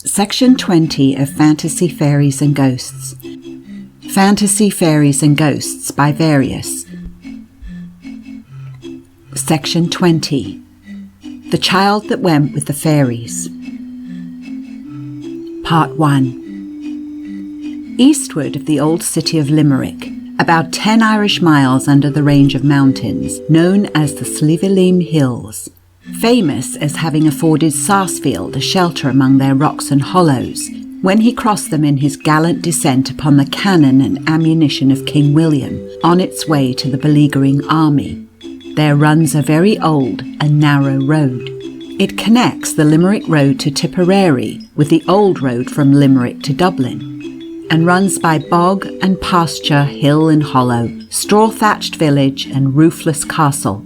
Section 20 of Fantasy, Fairies and Ghosts. Fantasy, Fairies and Ghosts by Various. Section 20. The Child That Went with the Fairies. Part 1. Eastward of the old city of Limerick, about 10 Irish miles under the range of mountains, known as the Slieveline Hills, famous as having afforded Sarsfield a shelter among their rocks and hollows, when he crossed them in his gallant descent upon the cannon and ammunition of King William on its way to the beleaguering army, there runs a very old and narrow road. It connects the Limerick road to Tipperary with the old road from Limerick to Dublin, and runs by bog and pasture, hill and hollow, straw-thatched village and roofless castle,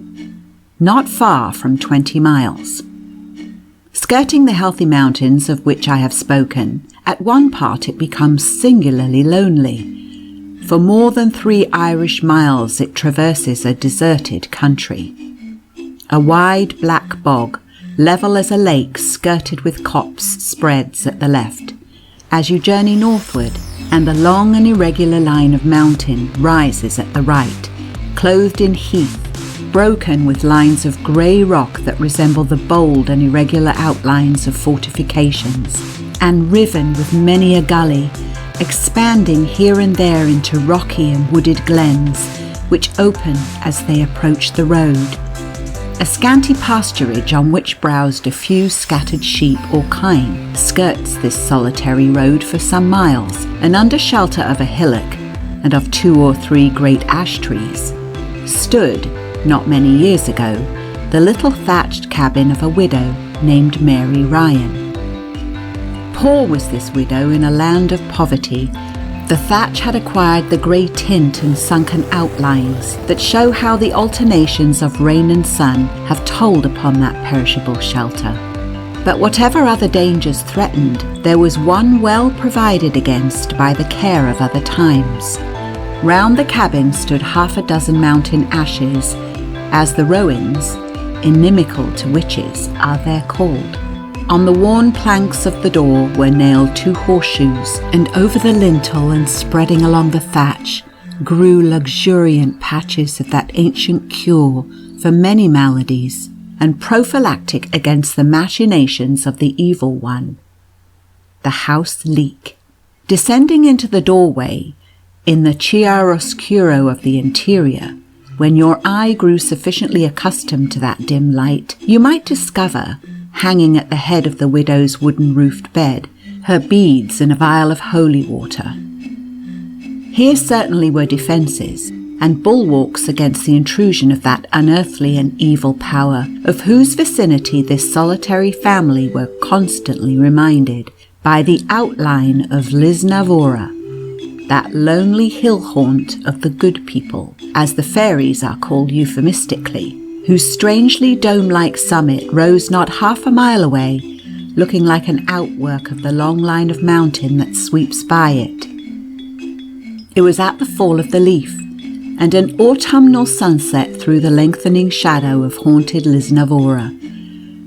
not far from 20 miles. Skirting the healthy mountains of which I have spoken, at one part it becomes singularly lonely. For more than 3 Irish miles it traverses a deserted country. A wide black bog, level as a lake skirted with copse, spreads at the left, as you journey northward, and the long and irregular line of mountain rises at the right, clothed in heath, broken with lines of grey rock that resemble the bold and irregular outlines of fortifications, and riven with many a gully, expanding here and there into rocky and wooded glens, which open as they approach the road. A scanty pasturage on which browsed a few scattered sheep or kine skirts this solitary road for some miles, and under shelter of a hillock and of 2 or 3 great ash trees stood, not many years ago, the little thatched cabin of a widow named Mary Ryan. Poor was this widow in a land of poverty. The thatch had acquired the grey tint and sunken outlines that show how the alternations of rain and sun have told upon that perishable shelter. But whatever other dangers threatened, there was one well provided against by the care of other times. Round the cabin stood 6 mountain ashes, as the rowans, inimical to witches, are there called. On the worn planks of the door were nailed 2 horseshoes, and over the lintel and spreading along the thatch grew luxuriant patches of that ancient cure for many maladies, and prophylactic against the machinations of the evil one, the house leek. Descending into the doorway, in the chiaroscuro of the interior, when your eye grew sufficiently accustomed to that dim light, you might discover, hanging at the head of the widow's wooden-roofed bed, her beads and a vial of holy water. Here certainly were defences, and bulwarks against the intrusion of that unearthly and evil power, of whose vicinity this solitary family were constantly reminded by the outline of Lisnavora, that lonely hill haunt of the good people, as the Fairies are called euphemistically, whose strangely dome-like summit rose not half a mile away, looking like an outwork of the long line of mountain that sweeps by it. It was at the fall of the leaf, and an autumnal sunset threw the lengthening shadow of haunted Lisnavora,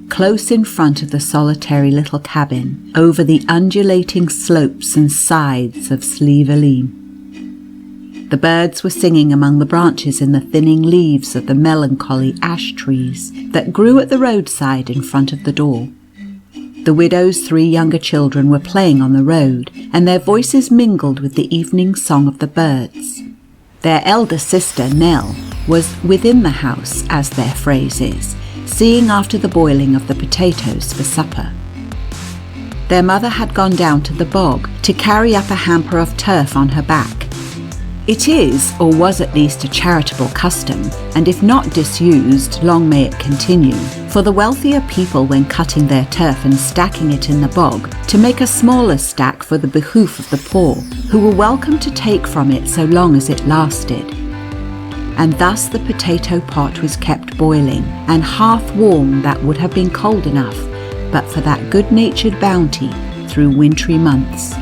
close in front of the solitary little cabin, over the undulating slopes and sides of Slieveline. The birds were singing among the branches in the thinning leaves of the melancholy ash trees that grew at the roadside in front of the door. The widow's 3 younger children were playing on the road, and their voices mingled with the evening song of the birds. Their elder sister, Nell, was within the house, as their phrase is, seeing after the boiling of the potatoes for supper. Their mother had gone down to the bog to carry up a hamper of turf on her back. It is, or was at least, a charitable custom, and if not disused, long may it continue, for the wealthier people, when cutting their turf and stacking it in the bog, to make a smaller stack for the behoof of the poor, who were welcome to take from it so long as it lasted. And thus the potato pot was kept boiling, and half warm that would have been cold enough, but for that good-natured bounty through wintry months.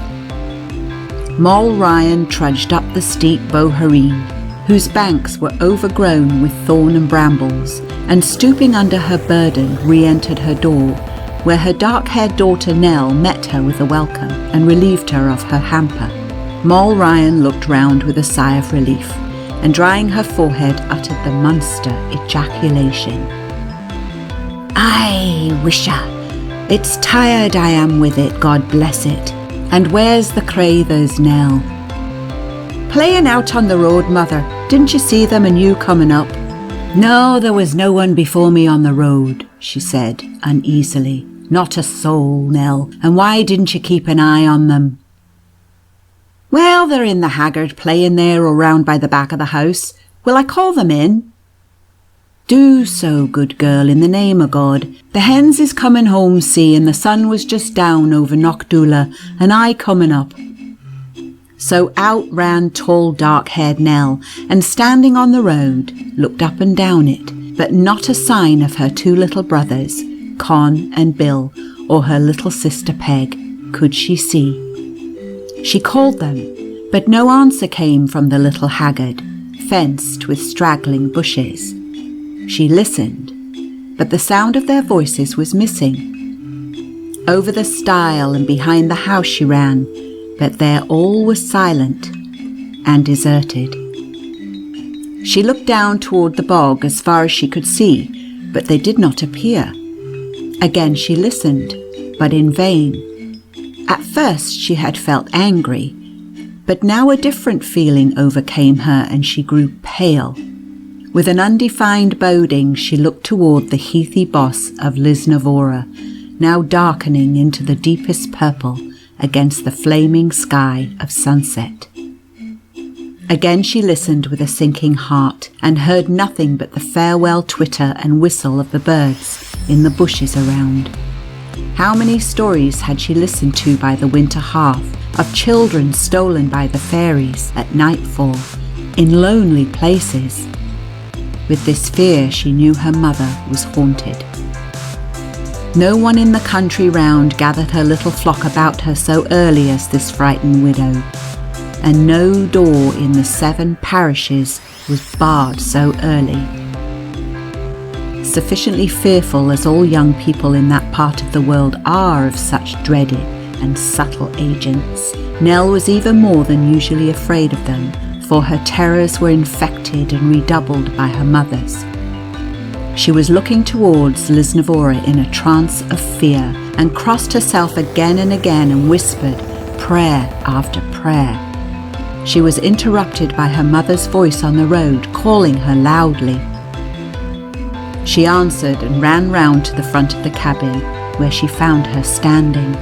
Moll Ryan trudged up the steep Bohereen, whose banks were overgrown with thorn and brambles, and stooping under her burden re-entered her door, where her dark-haired daughter Nell met her with a welcome and relieved her of her hamper. Moll Ryan looked round with a sigh of relief, and drying her forehead uttered the Munster ejaculation. "Aye, wisha! It's tired I am with it, God bless it. And where's the Crathers, Nell?" "Playing out on the road, mother. Didn't you see them and you coming up?" "No, there was no one before me on the road," she said uneasily. "Not a soul, Nell. And why didn't you keep an eye on them?" "Well, they're in the haggard playing there or round by the back of the house. Will I call them in?" "Do so, good girl, in the name of God. The hens is coming home, see, and the sun was just down over Knockdoola, and I coming up." So out ran tall dark-haired Nell, and standing on the road, looked up and down it, but not a sign of her two little brothers, Con and Bill, or her little sister Peg, could she see. She called them, but no answer came from the little haggard, fenced with straggling bushes. She listened, but the sound of their voices was missing. Over the stile and behind the house she ran, but there all was silent and deserted. She looked down toward the bog as far as she could see, but they did not appear. Again she listened, but in vain. At first she had felt angry, but now a different feeling overcame her and she grew pale. With an undefined boding she looked toward the heathy boss of Lisnavora, now darkening into the deepest purple against the flaming sky of sunset. Again she listened with a sinking heart and heard nothing but the farewell twitter and whistle of the birds in the bushes around. How many stories had she listened to by the winter hearth of children stolen by the fairies at nightfall in lonely places? With this fear she knew her mother was haunted. No one in the country round gathered her little flock about her so early as this frightened widow, and no door in the 7 parishes was barred so early. Sufficiently fearful as all young people in that part of the world are of such dreaded and subtle agents, Nell was even more than usually afraid of them, for her terrors were infected and redoubled by her mother's. She was looking towards Lisnavora in a trance of fear, and crossed herself again and again and whispered prayer after prayer. She was interrupted by her mother's voice on the road, calling her loudly. She answered and ran round to the front of the cabin, where she found her standing.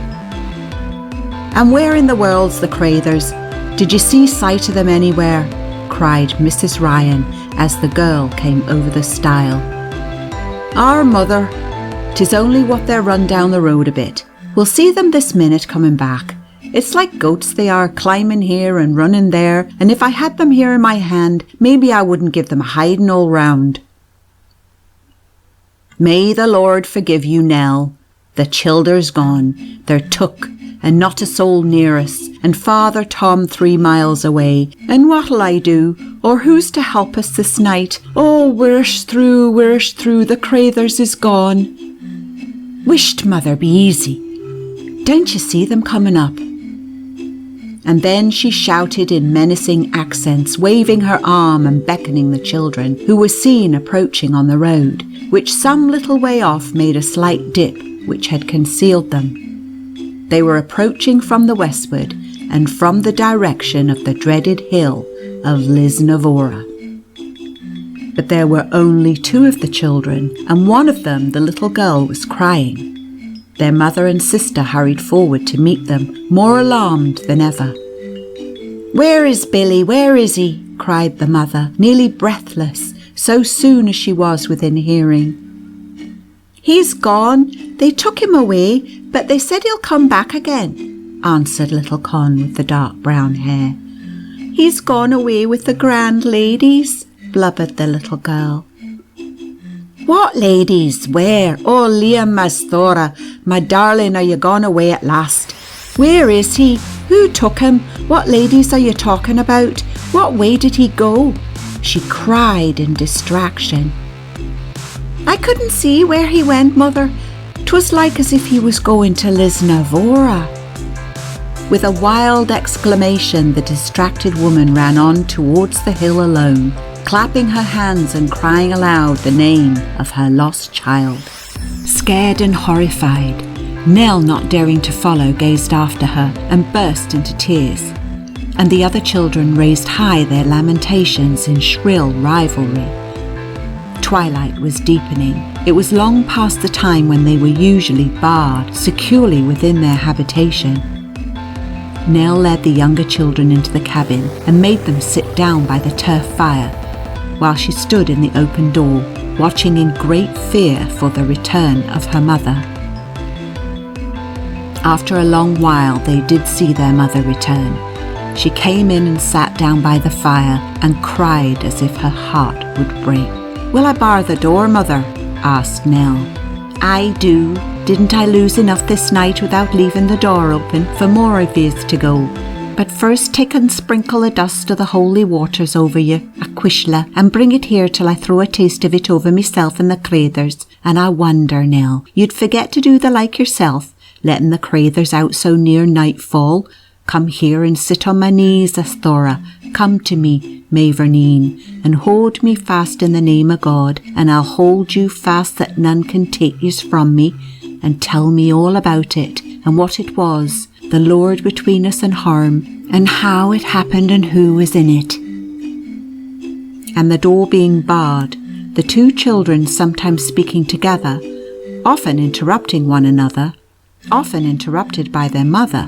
"And where in the world's the Crathers? Did you see sight of them anywhere?" cried Mrs. Ryan as the girl came over the stile. "Our mother, 'tis only what they're run down the road a bit. We'll see them this minute coming back. It's like goats they are, climbing here and running there, and if I had them here in my hand, maybe I wouldn't give them hiding all round." "May the Lord forgive you, Nell. The childer's gone. They're took, and not a soul near us, and Father Tom 3 miles away. And what'll I do? Or who's to help us this night? Oh, where's through, the Crathers is gone." "Wisht, mother, be easy. Don't you see them coming up?" And then she shouted in menacing accents, waving her arm and beckoning the children, who were seen approaching on the road, which some little way off made a slight dip which had concealed them. They were approaching from the westward and from the direction of the dreaded hill of Lisnavora. But there were only 2 of the children, and one of them, the little girl, was crying. Their mother and sister hurried forward to meet them, more alarmed than ever. "Where is Billy? Where is he?" cried the mother, nearly breathless, so soon as she was within hearing. "He's gone. They took him away, but they said he'll come back again," answered little Con with the dark brown hair. "He's gone away with the grand ladies," blubbered the little girl. "What ladies? Where? Oh, Liam Masthora, my darling, are you gone away at last? Where is he? Who took him? What ladies are you talking about? What way did he go?" she cried in distraction. "I couldn't see where he went, mother. 'Twas like as if he was going to Lisnavora. With a wild exclamation, the distracted woman ran on towards the hill alone, clapping her hands and crying aloud the name of her lost child. Scared and horrified, Nell, not daring to follow, gazed after her and burst into tears, and the other children raised high their lamentations in shrill rivalry. Twilight was deepening. It was long past the time when they were usually barred securely within their habitation. Nell led the younger children into the cabin and made them sit down by the turf fire, while she stood in the open door, watching in great fear for the return of her mother. After a long while, they did see their mother return. She came in and sat down by the fire and cried as if her heart would break. "Will I bar the door, Mother?" asked Nell. "I do. Didn't I lose enough this night without leaving the door open for more of yous to go? But first take and sprinkle the dust of the holy waters over you, a quishla, and bring it here till I throw a taste of it over myself and the crathers. And I wonder, Nell, you'd forget to do the like yourself, letting the crathers out so near nightfall. Come here and sit on my knees, Asthora. Come to me, Maverneen, and hold me fast in the name of God, and I'll hold you fast that none can take yous from me, and tell me all about it, and what it was, the Lord between us and harm, and how it happened and who was in it." And the door being barred, the two children, sometimes speaking together, often interrupting one another, often interrupted by their mother,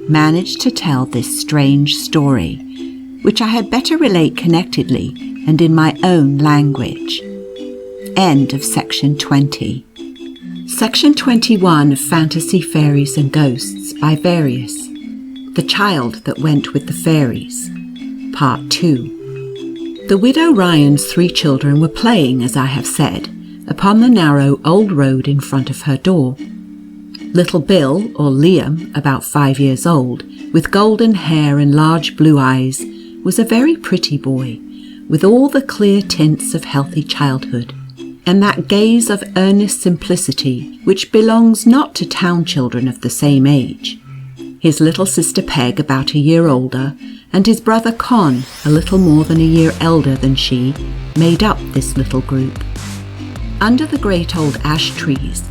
managed to tell this strange story, which I had better relate connectedly and in my own language. End of section 20. Section 21 of Fantasy, Fairies and Ghosts by Fairies. The Child That Went with the Fairies. Part 2. The widow Ryan's 3 children were playing, as I have said, upon the narrow old road in front of her door. Little Bill, or Liam, about 5 years old, with golden hair and large blue eyes, was a very pretty boy, with all the clear tints of healthy childhood, and that gaze of earnest simplicity which belongs not to town children of the same age. His little sister Peg, about a year older, and his brother Con, a little more than a year elder than she, made up this little group. Under the great old ash trees,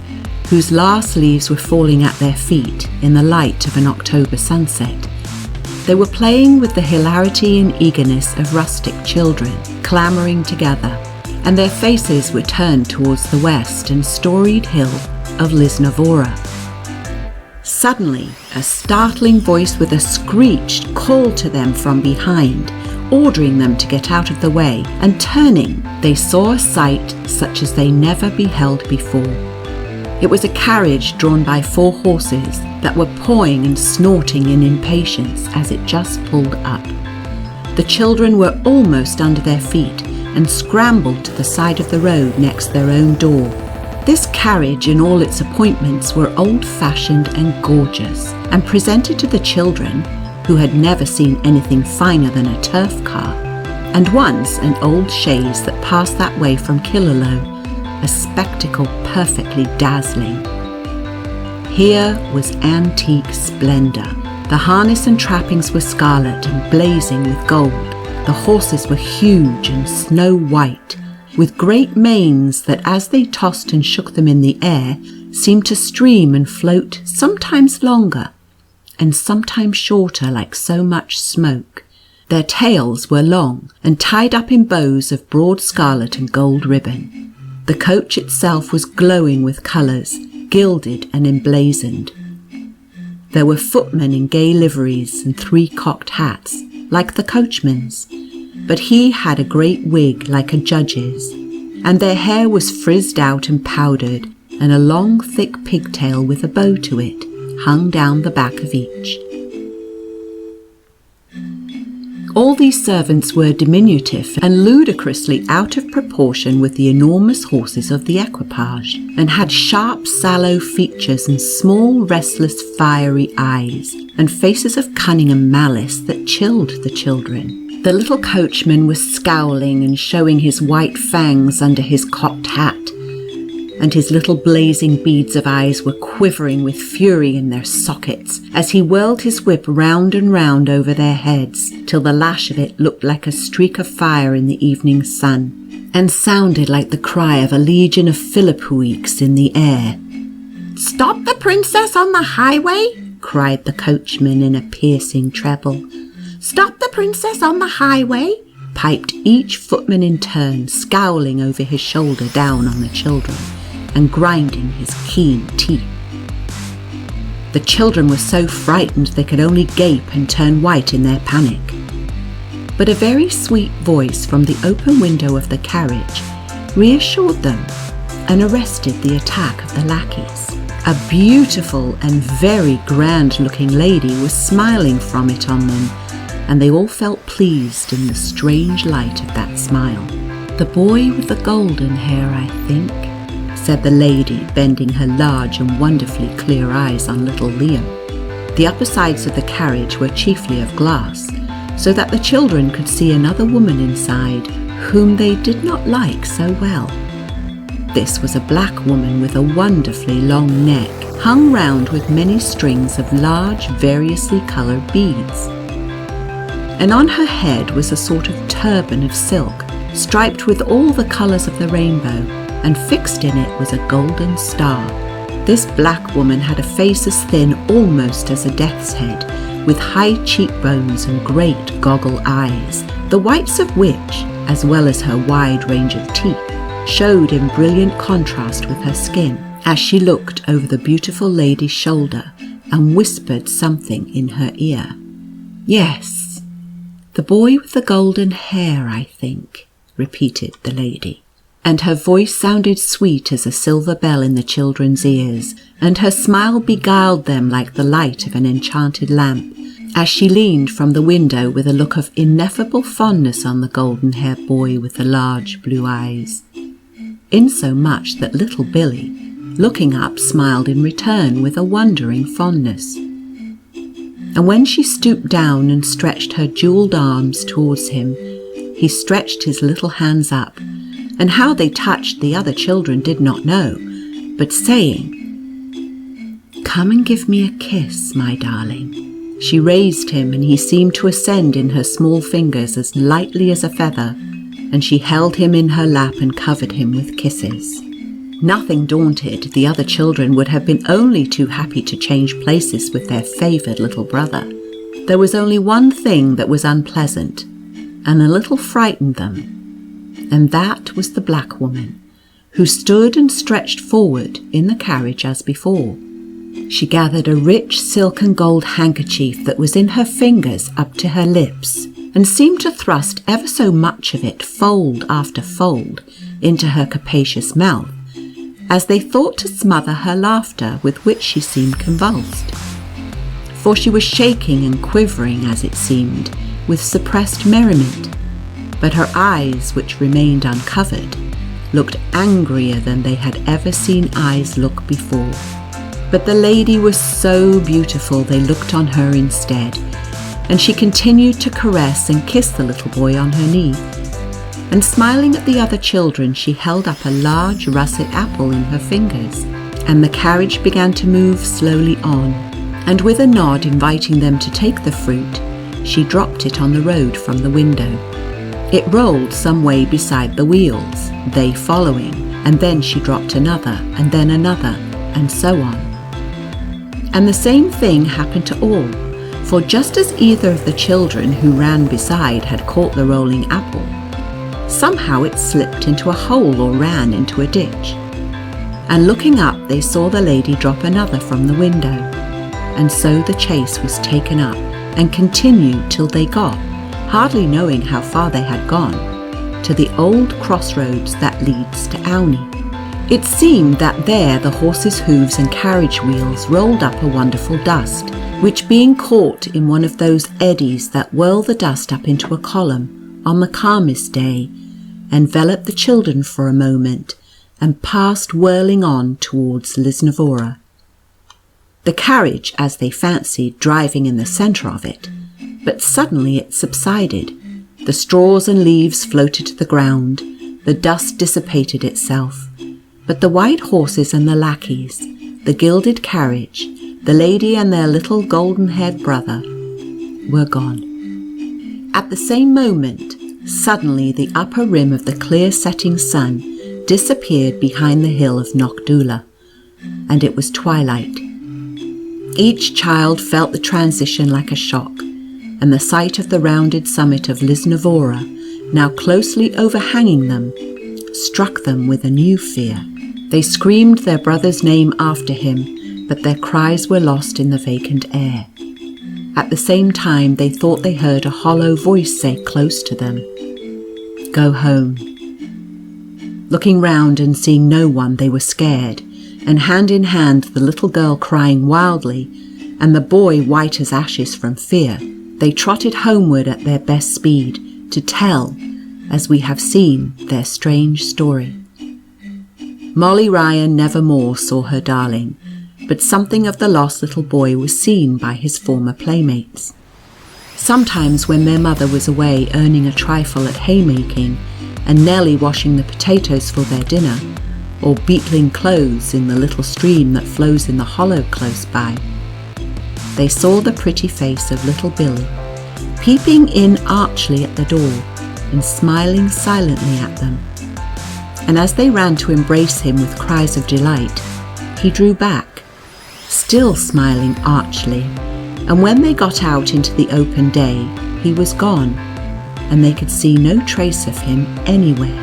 whose last leaves were falling at their feet in the light of an October sunset, they were playing with the hilarity and eagerness of rustic children, clamouring together, and their faces were turned towards the west and storied hill of Lisnavora. Suddenly, a startling voice with a screech called to them from behind, ordering them to get out of the way, and turning, they saw a sight such as they never beheld before. It was a carriage drawn by 4 horses that were pawing and snorting in impatience as it just pulled up. The children were almost under their feet and scrambled to the side of the road next their own door. This carriage and all its appointments were old-fashioned and gorgeous, and presented to the children, who had never seen anything finer than a turf car, and once an old chaise that passed that way from Killaloe, a spectacle perfectly dazzling. Here was antique splendour. The harness and trappings were scarlet and blazing with gold. The horses were huge and snow white, with great manes that, as they tossed and shook them in the air, seemed to stream and float, sometimes longer and sometimes shorter, like so much smoke. Their tails were long and tied up in bows of broad scarlet and gold ribbon. The coach itself was glowing with colours, gilded and emblazoned. There were footmen in gay liveries and 3 cocked hats, like the coachman's, but he had a great wig like a judge's, and their hair was frizzed out and powdered, and a long thick pigtail with a bow to it hung down the back of each. All these servants were diminutive and ludicrously out of proportion with the enormous horses of the equipage, and had sharp, sallow features and small, restless, fiery eyes, and faces of cunning and malice that chilled the children. The little coachman was scowling and showing his white fangs under his cocked hat, and his little blazing beads of eyes were quivering with fury in their sockets as he whirled his whip round and round over their heads till the lash of it looked like a streak of fire in the evening sun, and sounded like the cry of a legion of philippuics in the air. "Stop the princess on the highway!" cried the coachman in a piercing treble. "Stop the princess on the highway!" piped each footman in turn, scowling over his shoulder down on the children and grinding his keen teeth. The children were so frightened they could only gape and turn white in their panic. But a very sweet voice from the open window of the carriage reassured them and arrested the attack of the lackeys. A beautiful and very grand-looking lady was smiling from it on them, and they all felt pleased in the strange light of that smile. "The boy with the golden hair, I think," said the lady, bending her large and wonderfully clear eyes on little Liam. The upper sides of the carriage were chiefly of glass, so that the children could see another woman inside, whom they did not like so well. This was a black woman with a wonderfully long neck, hung round with many strings of large, variously coloured beads. And on her head was a sort of turban of silk, striped with all the colours of the rainbow, and fixed in it was a golden star. This black woman had a face as thin almost as a death's head, with high cheekbones and great goggle eyes, the whites of which, as well as her wide range of teeth, showed in brilliant contrast with her skin, as she looked over the beautiful lady's shoulder and whispered something in her ear. "Yes, the boy with the golden hair, I think," repeated the lady. And her voice sounded sweet as a silver bell in the children's ears, and her smile beguiled them like the light of an enchanted lamp, as she leaned from the window with a look of ineffable fondness on the golden-haired boy with the large blue eyes, insomuch that little Billy, looking up, smiled in return with a wondering fondness. And when she stooped down and stretched her jewelled arms towards him, he stretched his little hands up, and how they touched the other children did not know, but saying, "Come and give me a kiss, my darling," she raised him, and he seemed to ascend in her small fingers as lightly as a feather, and she held him in her lap and covered him with kisses. Nothing daunted, the other children would have been only too happy to change places with their favoured little brother. There was only one thing that was unpleasant, and a little frightened them, and that was the black woman, who stood and stretched forward in the carriage as before. She gathered a rich silk and gold handkerchief that was in her fingers up to her lips, and seemed to thrust ever so much of it, fold after fold, into her capacious mouth, as they thought to smother her laughter, with which she seemed convulsed. For she was shaking and quivering, as it seemed, with suppressed merriment, but her eyes, which remained uncovered, looked angrier than they had ever seen eyes look before. But the lady was so beautiful they looked on her instead, and she continued to caress and kiss the little boy on her knee. And smiling at the other children, she held up a large russet apple in her fingers, and the carriage began to move slowly on, and with a nod inviting them to take the fruit, she dropped it on the road from the window. It rolled some way beside the wheels, they following, and then she dropped another, and then another, and so on. And the same thing happened to all, for just as either of the children who ran beside had caught the rolling apple, somehow it slipped into a hole or ran into a ditch. And looking up, they saw the lady drop another from the window, and so the chase was taken up and continued till they got, hardly knowing how far they had gone, to the old crossroads that leads to Awney. It seemed that there the horses' hooves and carriage wheels rolled up a wonderful dust, which being caught in one of those eddies that whirl the dust up into a column on the calmest day, enveloped the children for a moment and passed whirling on towards Lisnavora. The carriage, as they fancied, driving in the centre of it, but suddenly it subsided. The straws and leaves floated to the ground, the dust dissipated itself, But the white horses and the lackeys, the gilded carriage, the lady and their little golden-haired brother were gone. At the same moment, suddenly the upper rim of the clear setting sun disappeared behind the hill of Knockdoola, and it was twilight. Each child felt the transition like a shock, and the sight of the rounded summit of Lisnavora, now closely overhanging them, struck them with a new fear. They screamed their brother's name after him, but their cries were lost in the vacant air. At the same time, they thought they heard a hollow voice say close to them, "Go home." Looking round and seeing no one, they were scared, and hand in hand, the little girl crying wildly, and the boy white as ashes from fear, they trotted homeward at their best speed to tell, as we have seen, their strange story. Molly Ryan never more saw her darling, but something of the lost little boy was seen by his former playmates. Sometimes when their mother was away earning a trifle at haymaking, and Nellie washing the potatoes for their dinner, or beetling clothes in the little stream that flows in the hollow close by, they saw the pretty face of little Billy, peeping in archly at the door and smiling silently at them. And as they ran to embrace him with cries of delight, he drew back, still smiling archly, and when they got out into the open day, he was gone, and they could see no trace of him anywhere.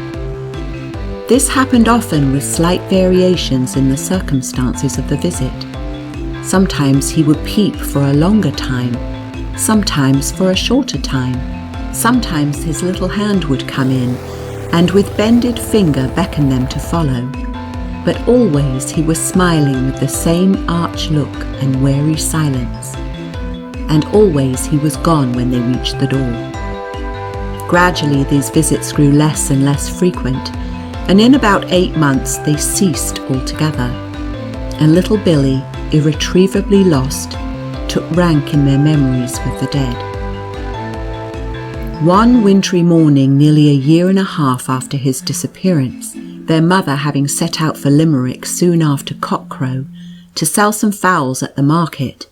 This happened often with slight variations in the circumstances of the visit. Sometimes he would peep for a longer time, sometimes for a shorter time. Sometimes his little hand would come in, and with bended finger beckon them to follow. But always he was smiling with the same arch look and wary silence. And always he was gone when they reached the door. Gradually these visits grew less and less frequent, and in about 8 months they ceased altogether, and little Billy, irretrievably lost, took rank in their memories with the dead. One wintry morning, nearly a year and a half after his disappearance, their mother having set out for Limerick soon after cockcrow to sell some fowls at the market,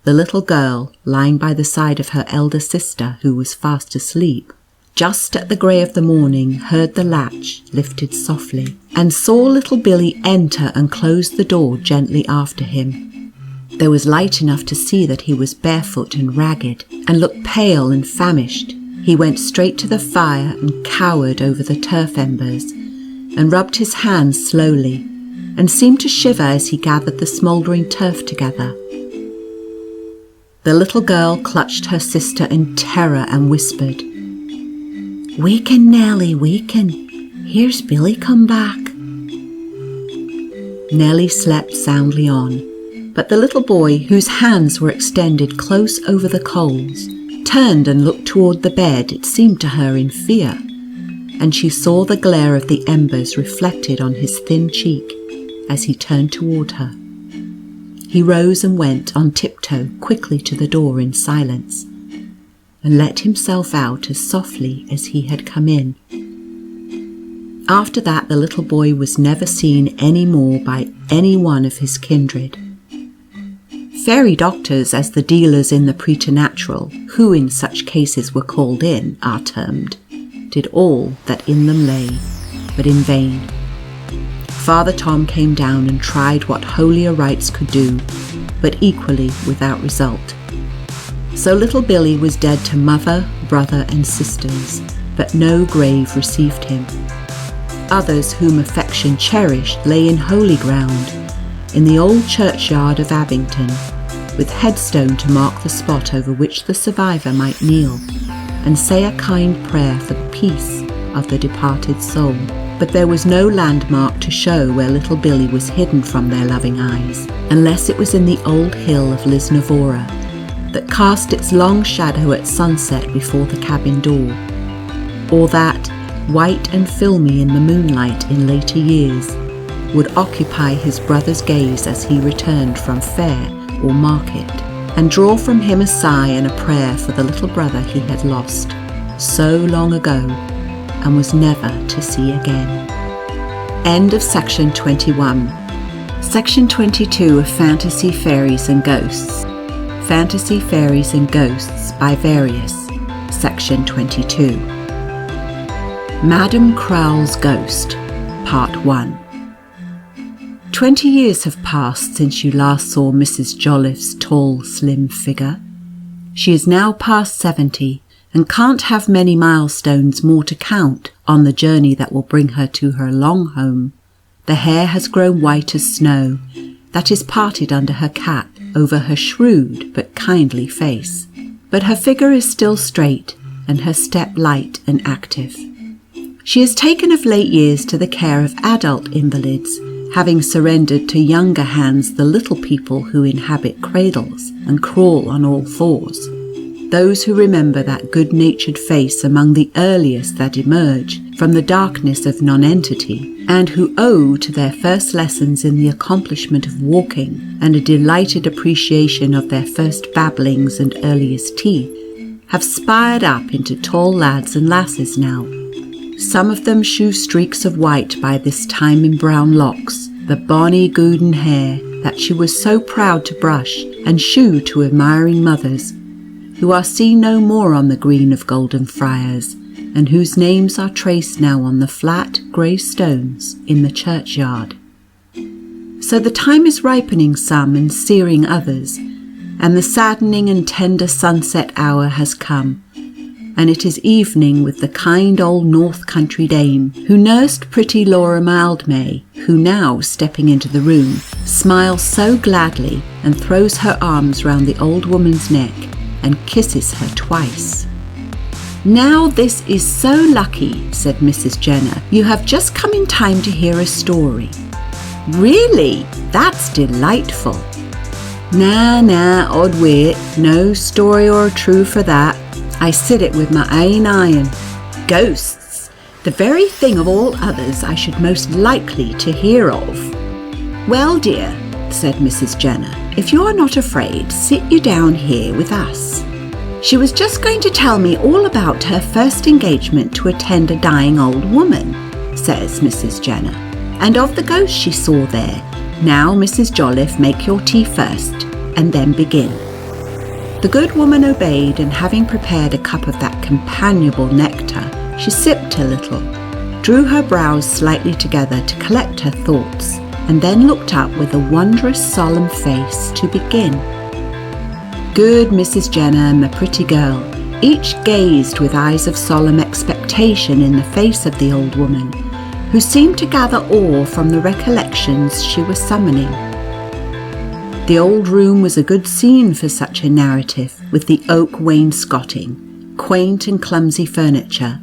the little girl, lying by the side of her elder sister who was fast asleep, just at the grey of the morning heard the latch lifted softly, and saw little Billy enter and close the door gently after him. There was light enough to see that he was barefoot and ragged, and looked pale and famished. He went straight to the fire and cowered over the turf embers, and rubbed his hands slowly, and seemed to shiver as he gathered the smouldering turf together. The little girl clutched her sister in terror and whispered, "Waken, Nellie, waken. Here's Billy come back." Nellie slept soundly on, but the little boy, whose hands were extended close over the coals, turned and looked toward the bed, it seemed to her in fear, and she saw the glare of the embers reflected on his thin cheek as he turned toward her. He rose and went on tiptoe quickly to the door in silence, and let himself out as softly as he had come in. After that, the little boy was never seen any more by any one of his kindred. Fairy doctors, as the dealers in the preternatural, who in such cases were called in, are termed, did all that in them lay, but in vain. Father Tom came down and tried what holier rites could do, but equally without result. So little Billy was dead to mother, brother and sisters, but no grave received him. Others whom affection cherished lay in holy ground, in the old churchyard of Abington, with headstone to mark the spot over which the survivor might kneel, and say a kind prayer for the peace of the departed soul. But there was no landmark to show where little Billy was hidden from their loving eyes, unless it was in the old hill of Lisnavora, that cast its long shadow at sunset before the cabin door, or that, white and filmy in the moonlight in later years, would occupy his brother's gaze as he returned from fair or market, and draw from him a sigh and a prayer for the little brother he had lost so long ago and was never to see again. End of section 21. Section 22 of Fantasy, Fairies and Ghosts. Fantasy, Fairies and Ghosts by Various. Section 22. Madame Crowle's Ghost, Part 1. 20 years have passed since you last saw Mrs. Jolliffe's tall, slim figure. She is now past 70 and can't have many milestones more to count on the journey that will bring her to her long home. The hair has grown white as snow, that is parted under her cap over her shrewd but kindly face. But her figure is still straight and her step light and active. She has taken of late years to the care of adult invalids, having surrendered to younger hands the little people who inhabit cradles and crawl on all fours. Those who remember that good-natured face among the earliest that emerge from the darkness of nonentity, and who owe to their first lessons in the accomplishment of walking and a delighted appreciation of their first babblings and earliest teeth, have spired up into tall lads and lasses now. Some of them shew streaks of white by this time in brown locks, the bonny gooden hair that she was so proud to brush and shew to admiring mothers, who are seen no more on the green of Golden Friars, and whose names are traced now on the flat grey stones in the churchyard. So the time is ripening some and searing others, and the saddening and tender sunset hour has come, and it is evening with the kind old North Country dame who nursed pretty Laura Mildmay, who now, stepping into the room, smiles so gladly and throws her arms round the old woman's neck and kisses her twice. "Now this is so lucky," said Mrs. Jenner. "You have just come in time to hear a story." "Really? That's delightful." Nah, odd wait, no story or true for that. I said it with my ain iron. Ghosts, the very thing of all others I should most likely to hear of. "Well, dear," said Mrs. Jenner, "if you are not afraid, sit you down here with us." She was just going to tell me all about her first engagement to attend a dying old woman, says Mrs. Jenner, and of the ghost she saw there. Now, Mrs. Jolliffe, make your tea first, and then begin. The good woman obeyed, and having prepared a cup of that companionable nectar, she sipped a little, drew her brows slightly together to collect her thoughts, and then looked up with a wondrous solemn face to begin. Good Mrs. Jenner and the pretty girl each gazed with eyes of solemn expectation in the face of the old woman, who seemed to gather awe from the recollections she was summoning. The old room was a good scene for such a narrative, with the oak wainscoting, quaint and clumsy furniture,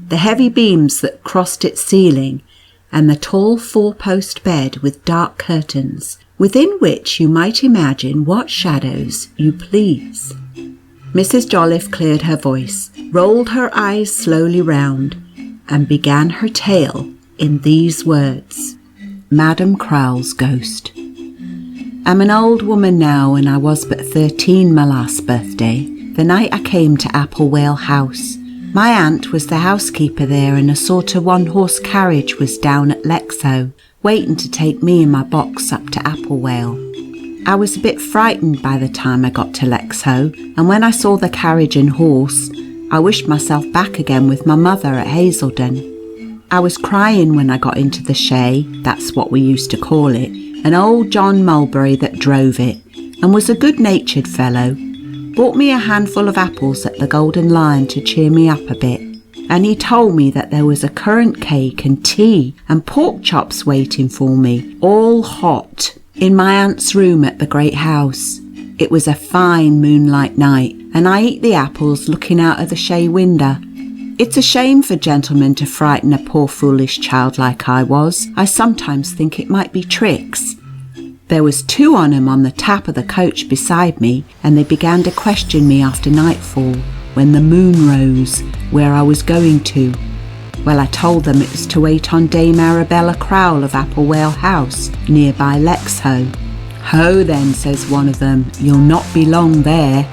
the heavy beams that crossed its ceiling, and the tall four-post bed with dark curtains, within which you might imagine what shadows you please. Mrs. Jolliffe cleared her voice, rolled her eyes slowly round, and began her tale in these words. Madame Crowle's Ghost. I'm an old woman now, and I was but 13 my last birthday, the night I came to Applewale House. My aunt was the housekeeper there, and a sort of one-horse carriage was down at Lexow, waiting to take me and my box up to Applewale. I was a bit frightened by the time I got to Lexow, and when I saw the carriage and horse, I wished myself back again with my mother at Hazelden. I was crying when I got into the shay, that's what we used to call it, and old John Mulberry that drove it, and was a good-natured fellow, bought me a handful of apples at the Golden Lion to cheer me up a bit, and he told me that there was a currant cake and tea and pork chops waiting for me, all hot, in my aunt's room at the great house. It was a fine moonlight night, and I ate the apples looking out of the shay window. It's a shame for gentlemen to frighten a poor foolish child like I was. I sometimes think it might be tricks. There was 2 on 'em on the tap of the coach beside me, and they began to question me after nightfall, when the moon rose, where I was going to. Well, I told them it was to wait on Dame Arabella Crowle of Applewale House, nearby Lexow. Ho then, says one of them, you'll not be long there.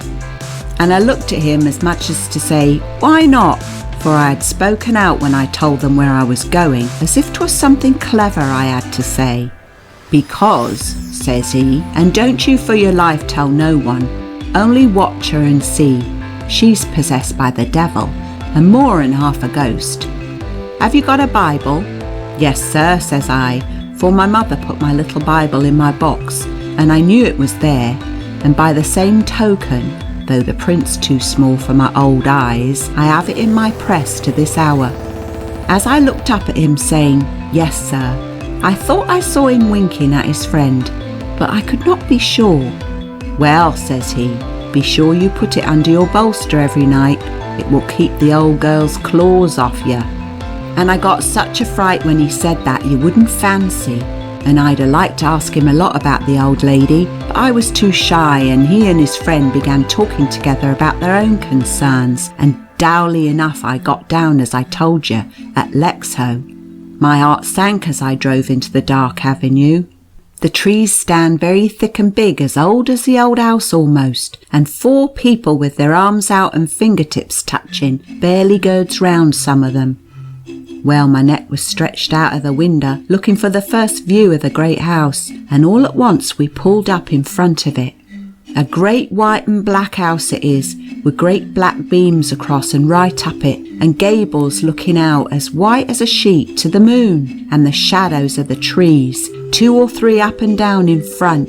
And I looked at him as much as to say, why not? for I had spoken out when I told them where I was going, as if 'twas something clever I had to say. "Because," says he, "and don't you for your life tell no one, only watch her and see. She's possessed by the devil, and more'n half a ghost. Have you got a Bible?" "Yes, sir," says I, for my mother put my little Bible in my box, and I knew it was there, and by the same token, though the print's too small for my old eyes, I have it in my press to this hour. As I looked up at him saying, "Yes, sir," I thought I saw him winking at his friend, but I could not be sure. "Well," says he, "be sure you put it under your bolster every night. It will keep the old girl's claws off you." And I got such a fright when he said that you wouldn't fancy, and I'd a liked to ask him a lot about the old lady, but I was too shy, and he and his friend began talking together about their own concerns, and dowly enough I got down, as I told you, at Lexho. My heart sank as I drove into the dark avenue. The trees stand very thick and big, as old as the old house almost, and 4 people with their arms out and fingertips touching barely girds round some of them. Well, my neck was stretched out of the window, looking for the first view of the great house, and all at once we pulled up in front of it. A great white and black house it is, with great black beams across and right up it, and gables looking out as white as a sheet to the moon, and the shadows of the trees, 2 or 3 up and down in front.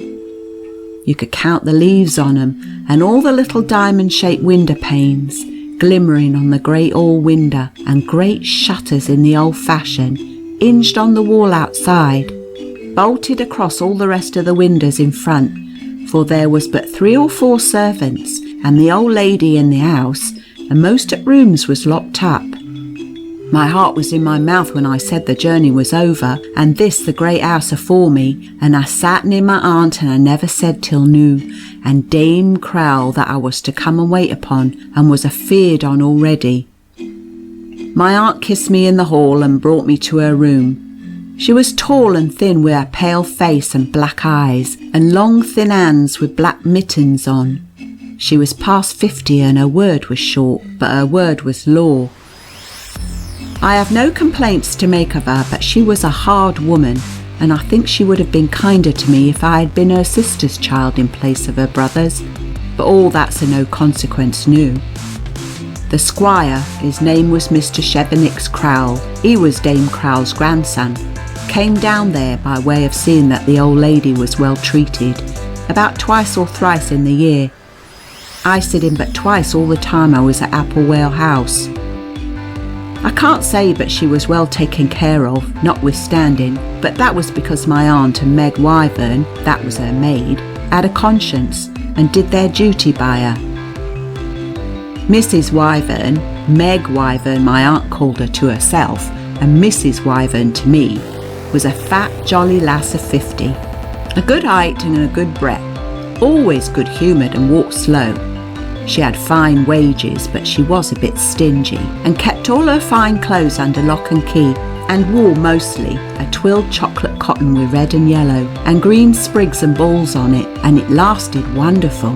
You could count the leaves on 'em, and all the little diamond-shaped window panes, glimmering on the great hall window, and great shutters in the old fashion, hinged on the wall outside, bolted across all the rest of the windows in front, for there was but 3 or 4 servants, and the old lady in the house, and most of rooms was locked up. My heart was in my mouth when I said the journey was over, and this the great house afore me, and I sat near my aunt, and I never said till noo, and Dame Crowell that I was to come and wait upon, and was afeared on already. My aunt kissed me in the hall and brought me to her room. She was tall and thin, with a pale face and black eyes, and long thin hands with black mittens on. She was past 50, and her word was short, but her word was law. I have no complaints to make of her, but she was a hard woman, and I think she would have been kinder to me if I had been her sister's child in place of her brother's, but all that's of no consequence noo. The squire, his name was Mr. Chevenix Crowell, he was Dame Crowell's grandson, came down there by way of seeing that the old lady was well treated, about 2 or 3 in the year. I said him but 2 all the time I was at Applewell House. I can't say but she was well taken care of, notwithstanding, but that was because my aunt and Meg Wyvern, that was her maid, had a conscience and did their duty by her. Mrs. Wyvern, Meg Wyvern my aunt called her to herself, and Mrs. Wyvern to me, was a fat jolly lass of 50, a good height and a good breadth, always good-humoured and walked slow. She had fine wages, but she was a bit stingy, and kept all her fine clothes under lock and key, and wore mostly a twilled chocolate cotton with red and yellow, and green sprigs and balls on it, and it lasted wonderful.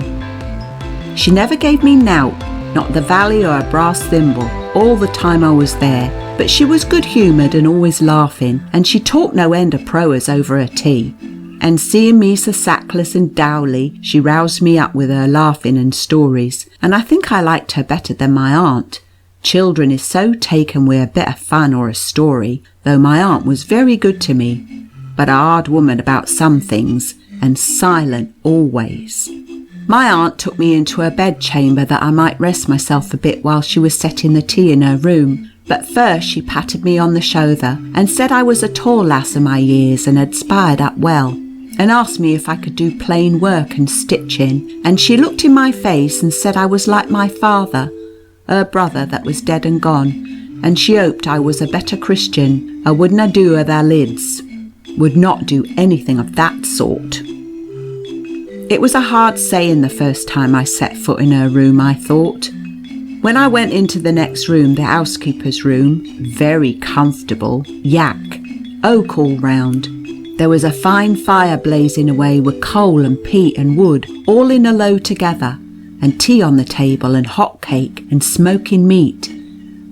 She never gave me nout, not the valley or a brass thimble, all the time I was there, but she was good-humoured and always laughing, and she talked no end of prose over her tea. And seeing me so sackless and dowly, she roused me up with her laughing and stories, and I think I liked her better than my aunt. Children is so taken with a bit of fun or a story, though my aunt was very good to me, but a hard woman about some things, and silent always. My aunt took me into her bedchamber that I might rest myself a bit while she was setting the tea in her room, but first she patted me on the shoulder, and said I was a tall lass of my years, and had spired up well, and asked me if I could do plain work and stitching, and she looked in my face and said I was like my father, her brother that was dead and gone, and she hoped I was a better Christian, I wouldna do her their lids, would not do anything of that sort. It was a hard saying the first time I set foot in her room, I thought. When I went into the next room, the housekeeper's room, very comfortable, yak, oak all round. There was a fine fire blazing away with coal and peat and wood, all in a low together, and tea on the table and hot cake and smoking meat.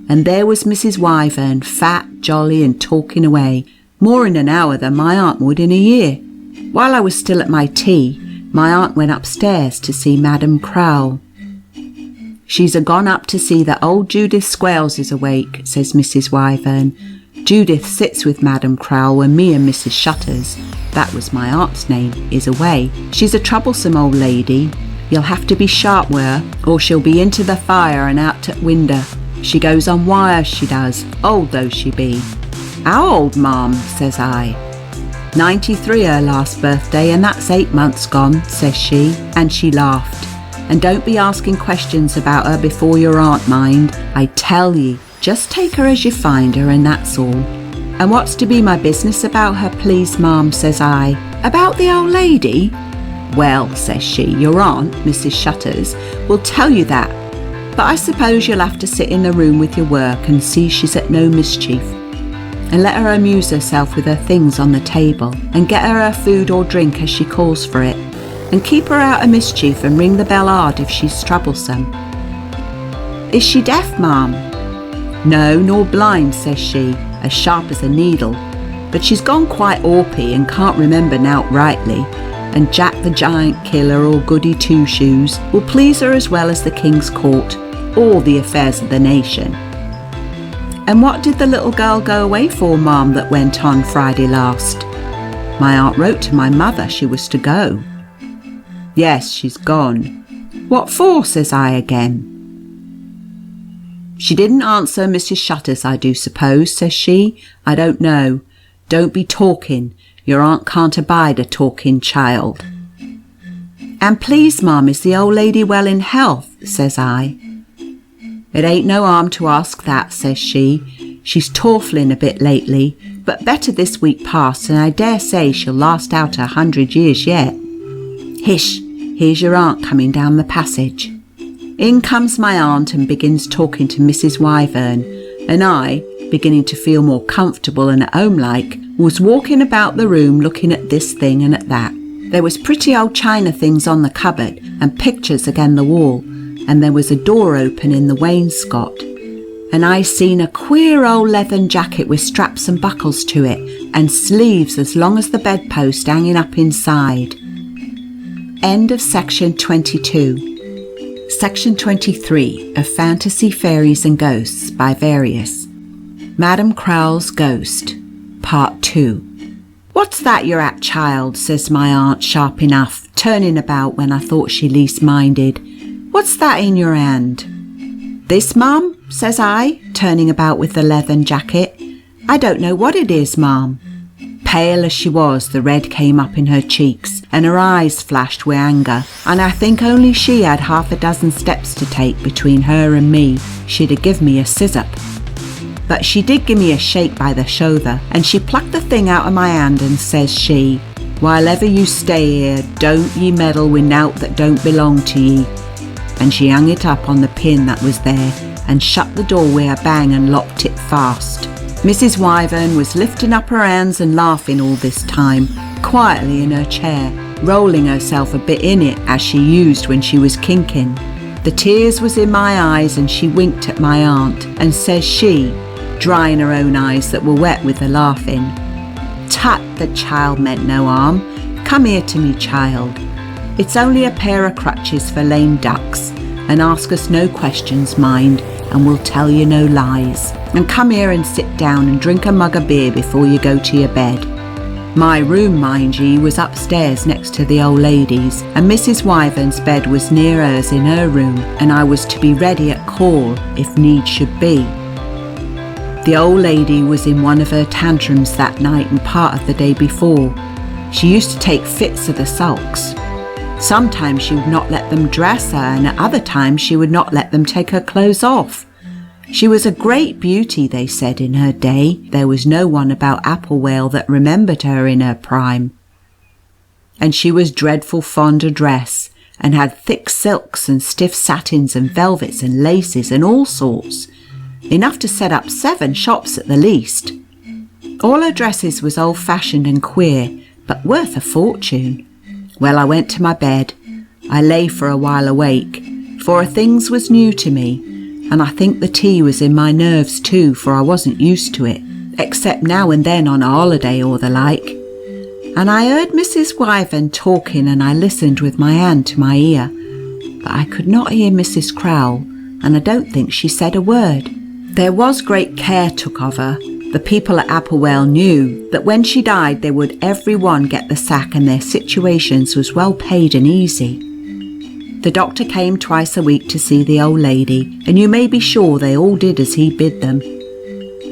and there was Mrs. Wyvern, fat, jolly, and talking away, more in an hour than my aunt would in a year. While I was still at my tea, my aunt went upstairs to see Madam Crowle. "She's a-gone up to see that old Judith Squales is awake," says Mrs. Wyvern. "Judith sits with Madam Crowle when me and Mrs. Shutters," that was my aunt's name, "is away. She's a troublesome old lady. You'll have to be sharp with her, or she'll be into the fire and out at window. She goes on wires, she does, old though she be." "How old, ma'am?" says I. 93 her last birthday, and that's 8 months gone," says she, and she laughed. "And don't be asking questions about her before your aunt, mind. I tell ye, just take her as you find her, and that's all." "And what's to be my business about her, please, ma'am?" says I. "About the old lady? Well," says she, "your aunt, Mrs. Shutters, will tell you that. But I suppose you'll have to sit in the room with your work and see she's at no mischief, and let her amuse herself with her things on the table, and get her food or drink as she calls for it, and keep her out of mischief and ring the bell hard if she's troublesome." "Is she deaf, ma'am?" "No, nor blind," says she, as sharp as a needle, "but she's gone quite orpy and can't remember nowt rightly, and Jack the Giant Killer or Goody Two Shoes will please her as well as the King's Court, or the affairs of the nation." "And what did the little girl go away for, ma'am, that went on Friday last?" "My aunt wrote to my mother she was to go." "Yes, she's gone." "What for?" says I again. "She didn't answer Mrs. Shutters, I do suppose," says she. "I don't know. Don't be talking. Your aunt can't abide a talking child." "And please, ma'am, is the old lady well in health?" says I. "It ain't no harm to ask that," says she. "She's torfling a bit lately, but better this week past, and I dare say she'll last out 100 years yet. Hish, here's your aunt coming down the passage." In comes my aunt and begins talking to Mrs. Wyvern, and I, beginning to feel more comfortable and at home-like, was walking about the room looking at this thing and at that. There was pretty old china things on the cupboard and pictures again the wall, and there was a door open in the wainscot, and I seen a queer old leathern jacket with straps and buckles to it, and sleeves as long as the bedpost hanging up inside. End of section 22. Section 23 of Fantasy, Fairies and Ghosts by Various. Madam Crowle's Ghost, Part 2. "What's that you're at, child?" says my aunt sharp enough, turning about when I thought she least minded. "What's that in your hand?" "This, ma'am?" says I, turning about with the leathern jacket. "I don't know what it is, ma'am." Pale as she was, the red came up in her cheeks, and her eyes flashed with anger, and I think only she had 6 steps to take between her and me. She'd have give me a scissor. But she did give me a shake by the shoulder, and she plucked the thing out of my hand, and says she, "While ever you stay here, don't ye meddle with nowt that don't belong to ye." And she hung it up on the pin that was there, and shut the door with a bang and locked it fast. Mrs. Wyvern was lifting up her hands and laughing all this time, quietly in her chair, rolling herself a bit in it as she used when she was kinking. The tears was in my eyes, and she winked at my aunt, and says she, drying her own eyes that were wet with the laughing, "Tut, the child meant no harm. Come here to me, child. It's only a pair of crutches for lame ducks, and ask us no questions, mind, and we'll tell you no lies. And come here and sit down and drink a mug of beer before you go to your bed." My room, mind ye, was upstairs next to the old lady's, and Mrs. Wyvern's bed was near hers in her room, and I was to be ready at call if need should be. The old lady was in one of her tantrums that night and part of the day before. She used to take fits of the sulks. Sometimes she would not let them dress her, and at other times she would not let them take her clothes off. She was a great beauty, they said, in her day. There was no one about Applewell that remembered her in her prime. And she was dreadful fond of dress, and had thick silks and stiff satins and velvets and laces and all sorts, enough to set up 7 shops at the least. All her dresses was old-fashioned and queer, but worth a fortune. Well, I went to my bed. I lay for a while awake, for things was new to me, and I think the tea was in my nerves too, for I wasn't used to it, except now and then on a holiday or the like. And I heard Mrs. Wyvern talking, and I listened with my hand to my ear, but I could not hear Mrs. Crowell, and I don't think she said a word. There was great care took of her. The people at Applewell knew that when she died they would every one get the sack, and their situations was well paid and easy. The doctor came twice a week to see the old lady, and you may be sure they all did as he bid them.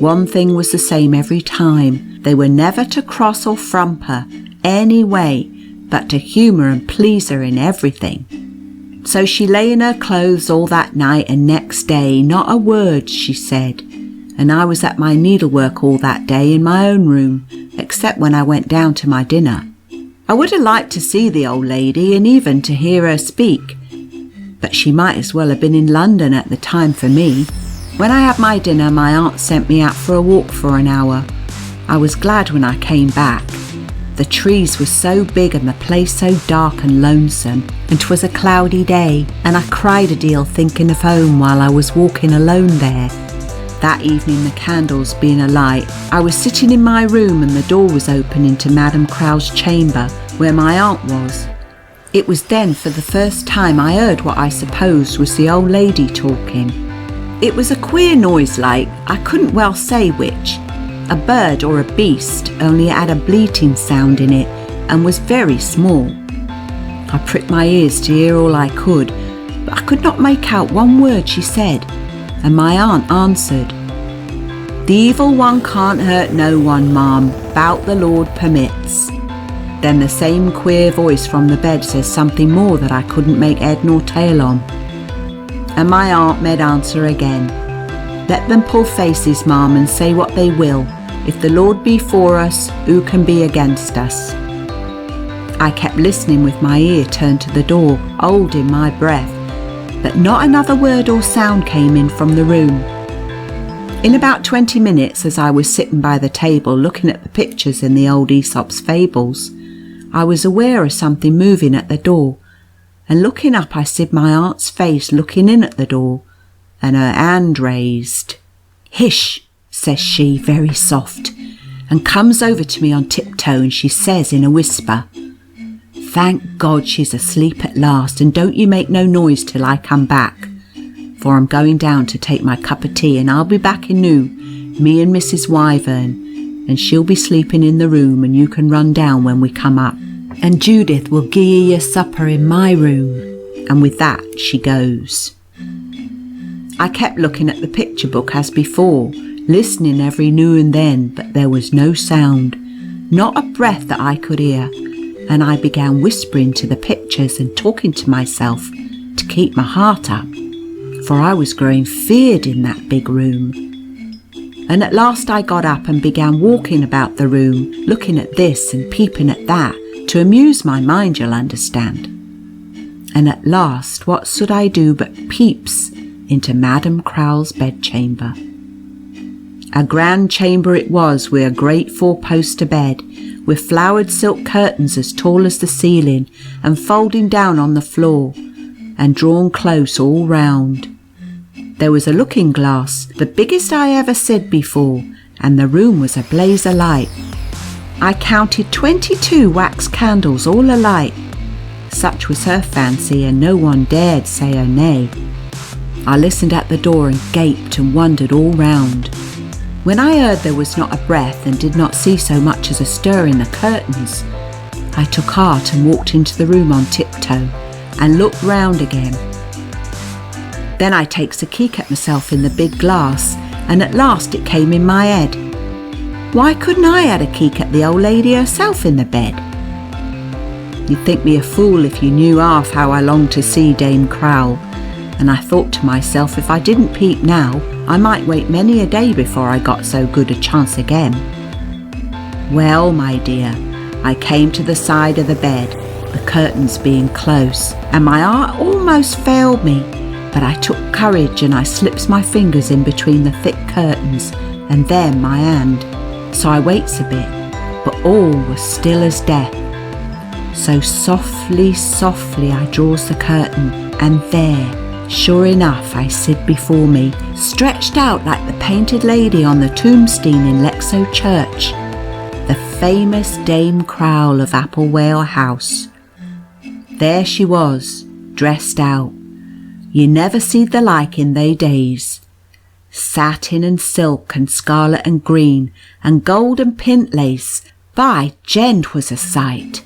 One thing was the same every time. They were never to cross or frump her any way, but to humour and please her in everything. So she lay in her clothes all that night, and next day not a word she said, and I was at my needlework all that day in my own room, except when I went down to my dinner. I would have liked to see the old lady and even to hear her speak, but she might as well have been in London at the time for me. When I had my dinner, my aunt sent me out for a walk for an hour. I was glad when I came back. The trees were so big and the place so dark and lonesome, and 'twas a cloudy day, and I cried a deal thinking of home while I was walking alone there. That evening, the candles being alight, I was sitting in my room and the door was open into Madame Crowell's chamber where my aunt was. It was then for the first time I heard what I supposed was the old lady talking. It was a queer noise like, I couldn't well say which, a bird or a beast, only it had a bleating sound in it and was very small. I pricked my ears to hear all I could, but I could not make out one word she said, and my aunt answered, "The evil one can't hurt no one, ma'am, 'bout the Lord permits." Then the same queer voice from the bed says something more that I couldn't make head nor tail on. And my aunt made answer again, "Let them pull faces, ma'am, and say what they will. If the Lord be for us, who can be against us?" I kept listening with my ear turned to the door, holding my breath, but not another word or sound came in from the room. In about 20 minutes, as I was sitting by the table looking at the pictures in the old Aesop's fables, I was aware of something moving at the door, and looking up I see my aunt's face looking in at the door, and her hand raised. "Hish," says she, very soft, and comes over to me on tiptoe, and she says in a whisper, "Thank God she's asleep at last, and don't you make no noise till I come back, for I'm going down to take my cup of tea, and I'll be back in noo, me and Mrs. Wyvern, and she'll be sleeping in the room, and you can run down when we come up, and Judith will gie ye your supper in my room." And with that she goes. I kept looking at the picture book as before, listening every now and then, but there was no sound, not a breath that I could hear, and I began whispering to the pictures and talking to myself to keep my heart up, for I was growing feared in that big room. And at last I got up and began walking about the room, looking at this and peeping at that, to amuse my mind, you'll understand. And at last what should I do but peeps into Madame Crowell's bedchamber. A grand chamber it was, with a great four-poster bed, with flowered silk curtains as tall as the ceiling, and folding down on the floor, and drawn close all round. There was a looking-glass, the biggest I ever said before, and the room was a blaze of light. I counted 22 wax candles all alight. Such was her fancy, and no one dared say her nay. I listened at the door and gaped and wondered all round. When I heard there was not a breath and did not see so much as a stir in the curtains, I took heart and walked into the room on tiptoe and looked round again. Then I takes a keek at myself in the big glass, and at last it came in my head. Why couldn't I had a keek at the old lady herself in the bed? You'd think me a fool if you knew half how I longed to see Dame Crowell, and I thought to myself if I didn't peep now, I might wait many a day before I got so good a chance again. Well, my dear, I came to the side of the bed, the curtains being close, and my heart almost failed me, but I took courage and I slips my fingers in between the thick curtains, and then my hand. So I waits a bit, but all was still as death. So softly, softly I draws the curtain, and there, Sure enough, I sid before me, stretched out like the painted lady on the tombstone in Lexow Church, the famous Dame Crowle of Applewale House. There she was, dressed out. You never seed the like in they days. Satin and silk and scarlet and green and gold and pint lace. By Jen, 'twas a sight.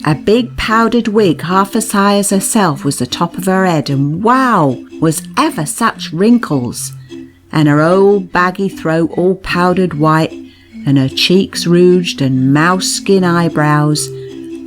A big powdered wig half as high as herself was the top of her head, and wow, was ever such wrinkles, and her old baggy throat all powdered white, and her cheeks rouged and mouse skin eyebrows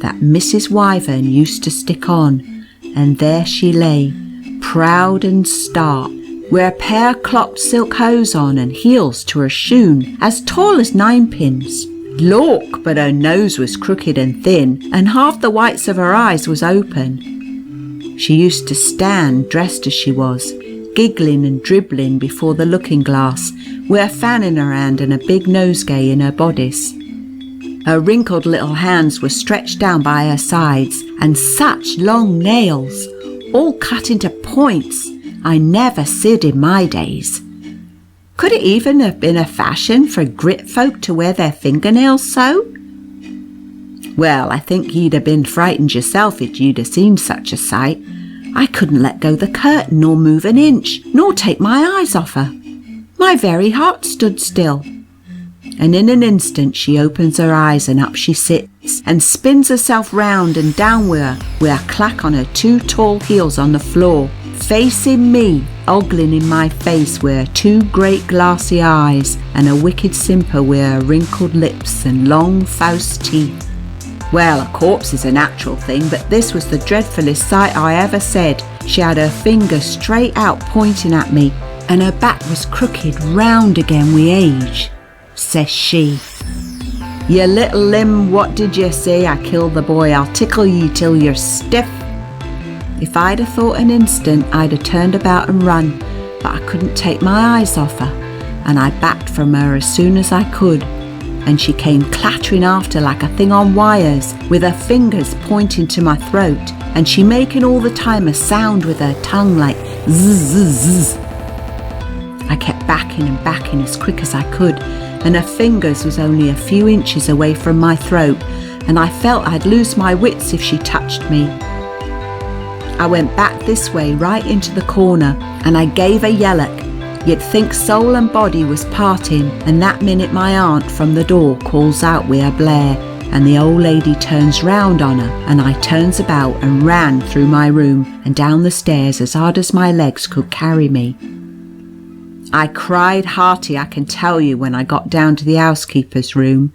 that Mrs. Wyvern used to stick on, and there she lay, proud and stark, wi' a pair of clocked silk hose on and heels to her shoon as tall as ninepins. Lork, but her nose was crooked and thin, and half the whites of her eyes was open. She used to stand, dressed as she was, giggling and dribbling before the looking-glass, with a fan in her hand and a big nosegay in her bodice. Her wrinkled little hands were stretched down by her sides, and such long nails, all cut into points, I never sid in my days. Could it even have been a fashion for grit folk to wear their fingernails so? Well, I think you'd have been frightened yourself if you'd have seen such a sight. I couldn't let go the curtain nor move an inch, nor take my eyes off her. My very heart stood still. And in an instant she opens her eyes and up she sits and spins herself round and down with a clack on her two tall heels on the floor, facing me, ogling in my face with her two great glassy eyes and a wicked simper with her wrinkled lips and long false teeth. Well, a corpse is a natural thing, but this was the dreadfulest sight I ever said. She had her fingers straight out pointing at me, and her back was crooked round again with age. Says she, "You little limb, what did you say? I killed the boy. I'll tickle ye till you're stiff." If I'd have thought an instant, I'd have turned about and run, but I couldn't take my eyes off her, and I backed from her as soon as I could, and she came clattering after like a thing on wires, with her fingers pointing to my throat, and she making all the time a sound with her tongue like zzz, zzz, zzz. I kept backing and backing as quick as I could, and her fingers was only a few inches away from my throat, and I felt I'd lose my wits if she touched me. I went back this way right into the corner, and I gave a yellock. You'd think soul and body was parting, and that minute my aunt from the door calls out with a blare, and the old lady turns round on her, and I turns about and ran through my room and down the stairs as hard as my legs could carry me. I cried hearty, I can tell you, when I got down to the housekeeper's room.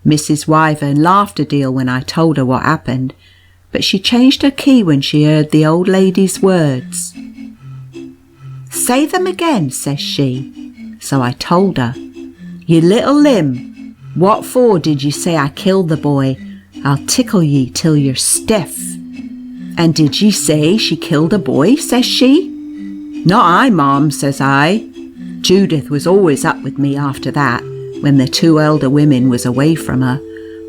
Mrs. Wyvern laughed a deal when I told her what happened, but she changed her key when she heard the old lady's words. "Say them again," says she. So I told her. "You little limb, what for did you say I killed the boy? I'll tickle ye till you're stiff." "And did ye say she killed a boy?" says she. "Not I, Mom," says I. Judith was always up with me after that. When the two elder women was away from her,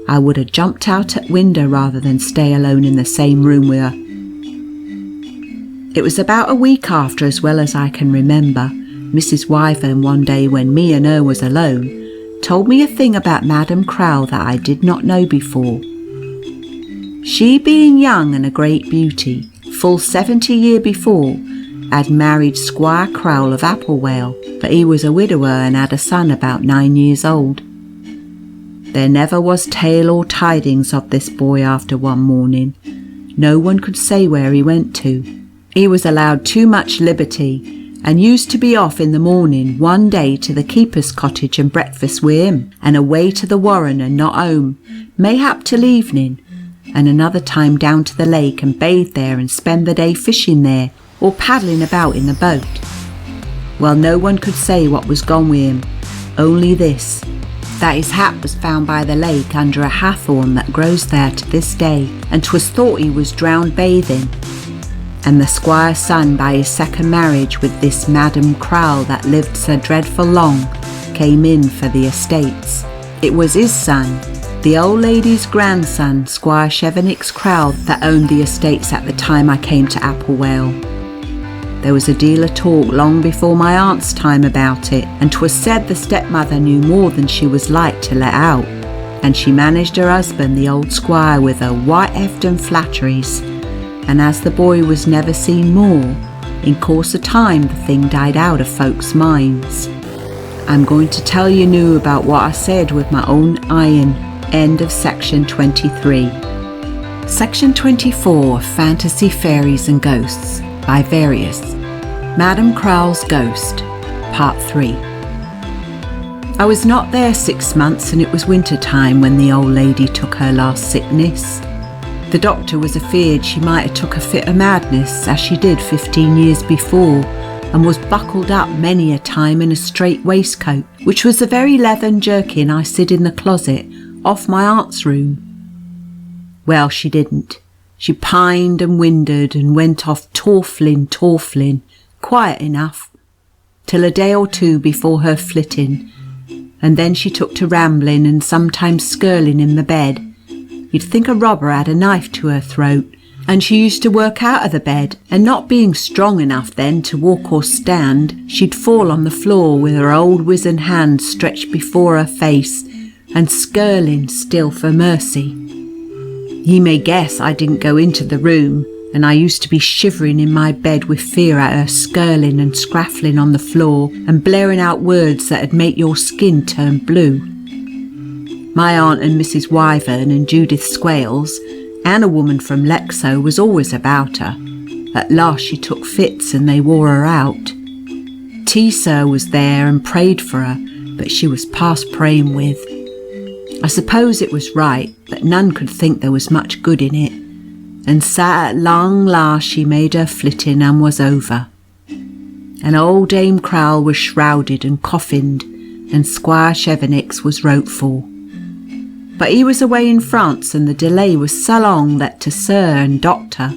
I would have jumped out at window rather than stay alone in the same room with her. It was about a week after, as well as I can remember, Mrs. Wyvern one day when me and her was alone, told me a thing about Madam Crowle that I did not know before. She, being young and a great beauty, full 70 year before, had married Squire Crowle of Applewale, but he was a widower and had a son about 9 years old. There never was tale or tidings of this boy after one morning. No one could say where he went to. He was allowed too much liberty, and used to be off in the morning one day to the keeper's cottage and breakfast with him, and away to the warren and not home, mayhap till evening, and another time down to the lake and bathe there and spend the day fishing there, or paddling about in the boat. Well, no one could say what was gone with him, only this, that his hat was found by the lake under a hawthorn that grows there to this day, and 'twas thought he was drowned bathing. And the squire's son by his second marriage with this Madam Crowle that lived so dreadful long, came in for the estates. It was his son, the old lady's grandson, Squire Chevenix Crowle, that owned the estates at the time I came to Applewale. There was a deal of talk long before my aunt's time about it, and 'twas said the stepmother knew more than she was like to let out, and she managed her husband, the old squire, with her white heft and flatteries, and as the boy was never seen more, in course of time the thing died out of folks' minds. I'm going to tell you new about what I said with my own iron. End of section 23. Section 24, Fantasy, Fairies and Ghosts by Fairies. Madame Crowl's Ghost, Part 3. I was not there 6 months, and it was winter time when the old lady took her last sickness. The doctor was afeard she might have took a fit of madness, as she did 15 years before, and was buckled up many a time in a strait waistcoat, which was the very leathern jerkin I sid in the closet off my aunt's room. Well, she didn't. She pined and whindered and went off torflin, quiet enough, till a day or two before her flitting, and then she took to rambling and sometimes skirling in the bed. You'd think a robber had a knife to her throat, and she used to work out of the bed, and not being strong enough then to walk or stand, she'd fall on the floor with her old wizened hand stretched before her face, and skirling still for mercy. Ye may guess I didn't go into the room, and I used to be shivering in my bed with fear at her skirling and scraffling on the floor and blaring out words that'd make your skin turn blue. My aunt and Mrs. Wyvern and Judith Squales, and a woman from Lexo, was always about her. At last she took fits and they wore her out. T-Sir was there and prayed for her, but she was past praying with. I suppose it was right, but none could think there was much good in it, and sat at long last she made her flitting and was over. And old Dame Crowle was shrouded and coffined, and Squire Chevenix was wrote for. But he was away in France, and the delay was so long that to Sir and Doctor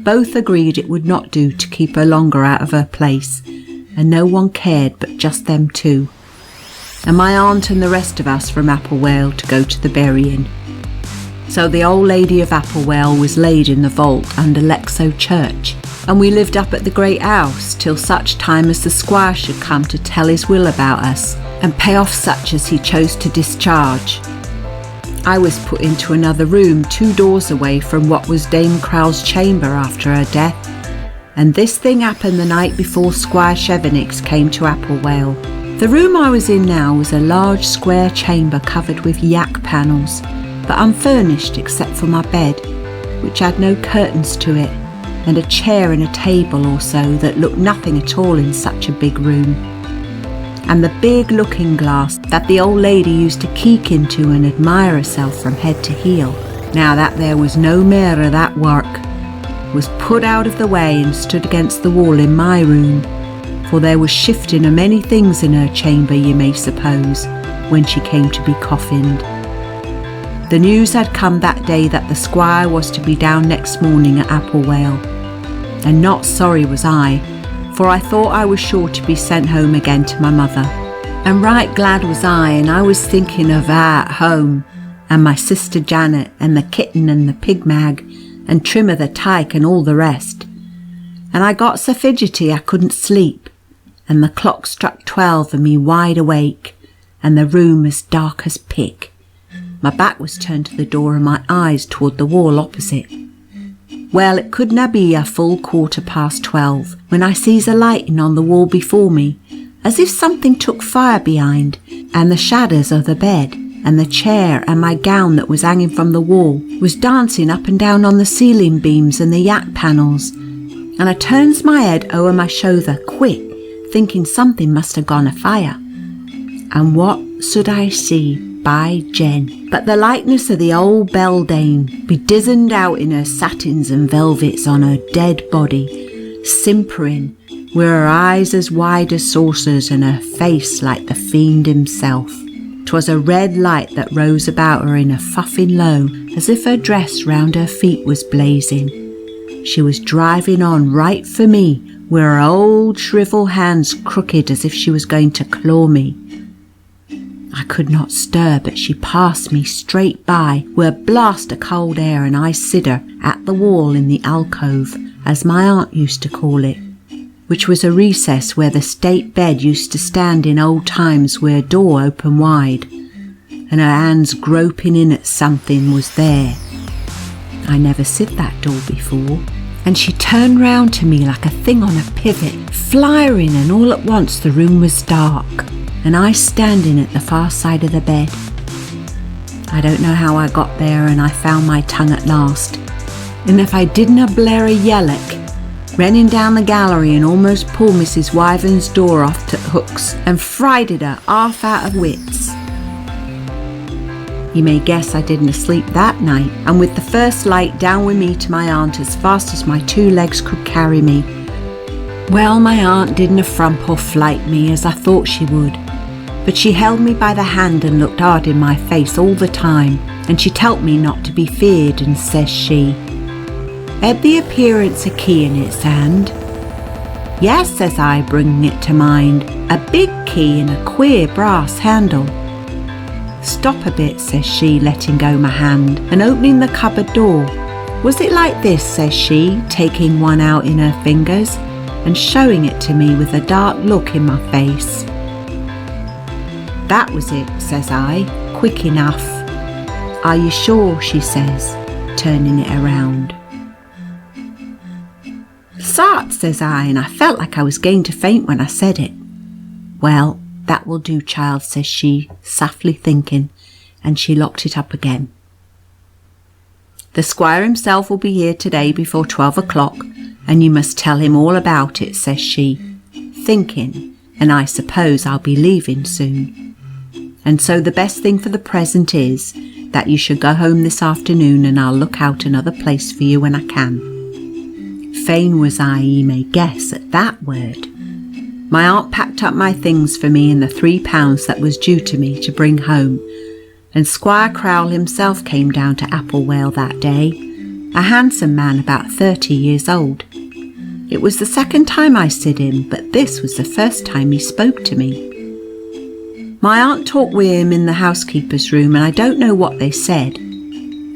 both agreed it would not do to keep her longer out of her place, and no one cared but just them two, and my aunt and the rest of us from Applewell to go to the burying. So the old lady of Applewell was laid in the vault under Lexo Church, and we lived up at the great house till such time as the squire should come to tell his will about us, and pay off such as he chose to discharge. I was put into another room 2 doors away from what was Dame Crowle's chamber after her death, and this thing happened the night before Squire Chevenix came to Applewell. The room I was in now was a large square chamber covered with yak panels, but unfurnished except for my bed, which had no curtains to it, and a chair and a table or so that looked nothing at all in such a big room. And the big looking glass that the old lady used to keek into and admire herself from head to heel, now that there was no more of that work, was put out of the way and stood against the wall in my room, for there was shifting of many things in her chamber, you may suppose, when she came to be coffined. The news had come that day that the squire was to be down next morning at Applewell, and not sorry was I, for I thought I was sure to be sent home again to my mother. And right glad was I, and I was thinking of her at home, and my sister Janet, and the kitten and the pig Mag, and Trimmer the tyke and all the rest. And I got so fidgety I couldn't sleep, and the clock struck 12 and me wide awake, and the room as dark as pick. My back was turned to the door and my eyes toward the wall opposite. Well, it couldna be a full 12:15 when I sees a lighting on the wall before me, as if something took fire behind, and the shadows of the bed and the chair and my gown that was hanging from the wall was dancing up and down on the ceiling beams and the yak panels, and I turns my head over my shoulder quick, thinking something must have gone afire. And what should I see, by Jen, but the likeness of the old beldame, bedizened out in her satins and velvets on her dead body, simpering, with her eyes as wide as saucers and her face like the fiend himself. 'Twas a red light that rose about her in a fuffing low, as if her dress round her feet was blazing. She was driving on right for me, with her old shriveled hands crooked as if she was going to claw me. I could not stir, but she passed me straight by with a blast of cold air, and I sid her at the wall in the alcove, as my aunt used to call it. which was a recess where the state bed used to stand in old times, where a door opened wide, and her hands groping in at something was there. I never sit that door before, and she turned round to me like a thing on a pivot, flying, and all at once the room was dark, and I standing at the far side of the bed. I don't know how I got there, and I found my tongue at last, and if I didn't a blare a yellock, running down the gallery and almost pulled Mrs. Wyvern's door off to hooks and frighted her half out of wits. You may guess I didn't sleep that night, and with the first light down with me to my aunt as fast as my 2 legs could carry me. Well, my aunt didn't frump or flight me as I thought she would, but she held me by the hand and looked hard in my face all the time, and she told me not to be feared, and says she, "Had the appearance a key in its hand?" "Yes," says I, bringing it to mind, "a big key in a queer brass handle." "Stop a bit," says she, letting go my hand and opening the cupboard door. "Was it like this?" says she, taking one out in her fingers and showing it to me with a dark look in my face. "That was it," says I, quick enough. "Are you sure?" she says, turning it around. "Sart," says I, and I felt like I was going to faint when I said it. "Well, that will do, child," says she, softly thinking, and she locked it up again. "The squire himself will be here today before 12 o'clock, and you must tell him all about it," says she, thinking, and I suppose I'll be leaving soon. "And so the best thing for the present is that you should go home this afternoon, and I'll look out another place for you when I can." Fain was I, ye may guess, at that word. My aunt packed up my things for me and the £3 that was due to me to bring home, and Squire Crowle himself came down to Applewell that day, a handsome man about 30 years old. It was the second time I sid him, but this was the first time he spoke to me. My aunt talked with him in the housekeeper's room, and I don't know what they said.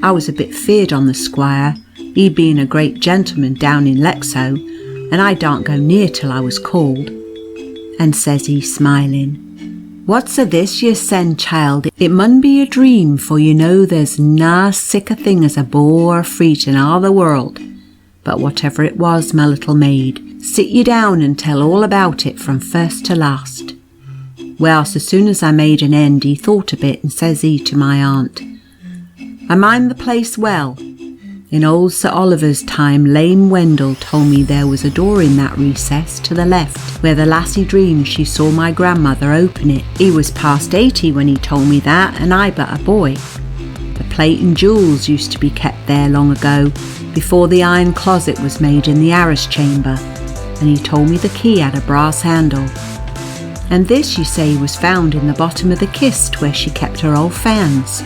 I was a bit feared on the squire, he being a great gentleman down in Lexo, and I daren't go near till I was called. And says he, smiling, "What's a this ye send, child? It mun be a dream, for you know there's na sick a thing as a beau or a freet in all the world. But whatever it was, my little maid, sit ye down and tell all about it from first to last." Well, so soon as I made an end, he thought a bit, and says he to my aunt, "I mind the place well. In old Sir Oliver's time, Lame Wendell told me there was a door in that recess to the left, where the lassie dreamed she saw my grandmother open it. He was past 80 when he told me that, and I but a boy. The plate and jewels used to be kept there long ago, before the iron closet was made in the arras chamber, and he told me the key had a brass handle. And this, you say, was found in the bottom of the kist where she kept her old fans.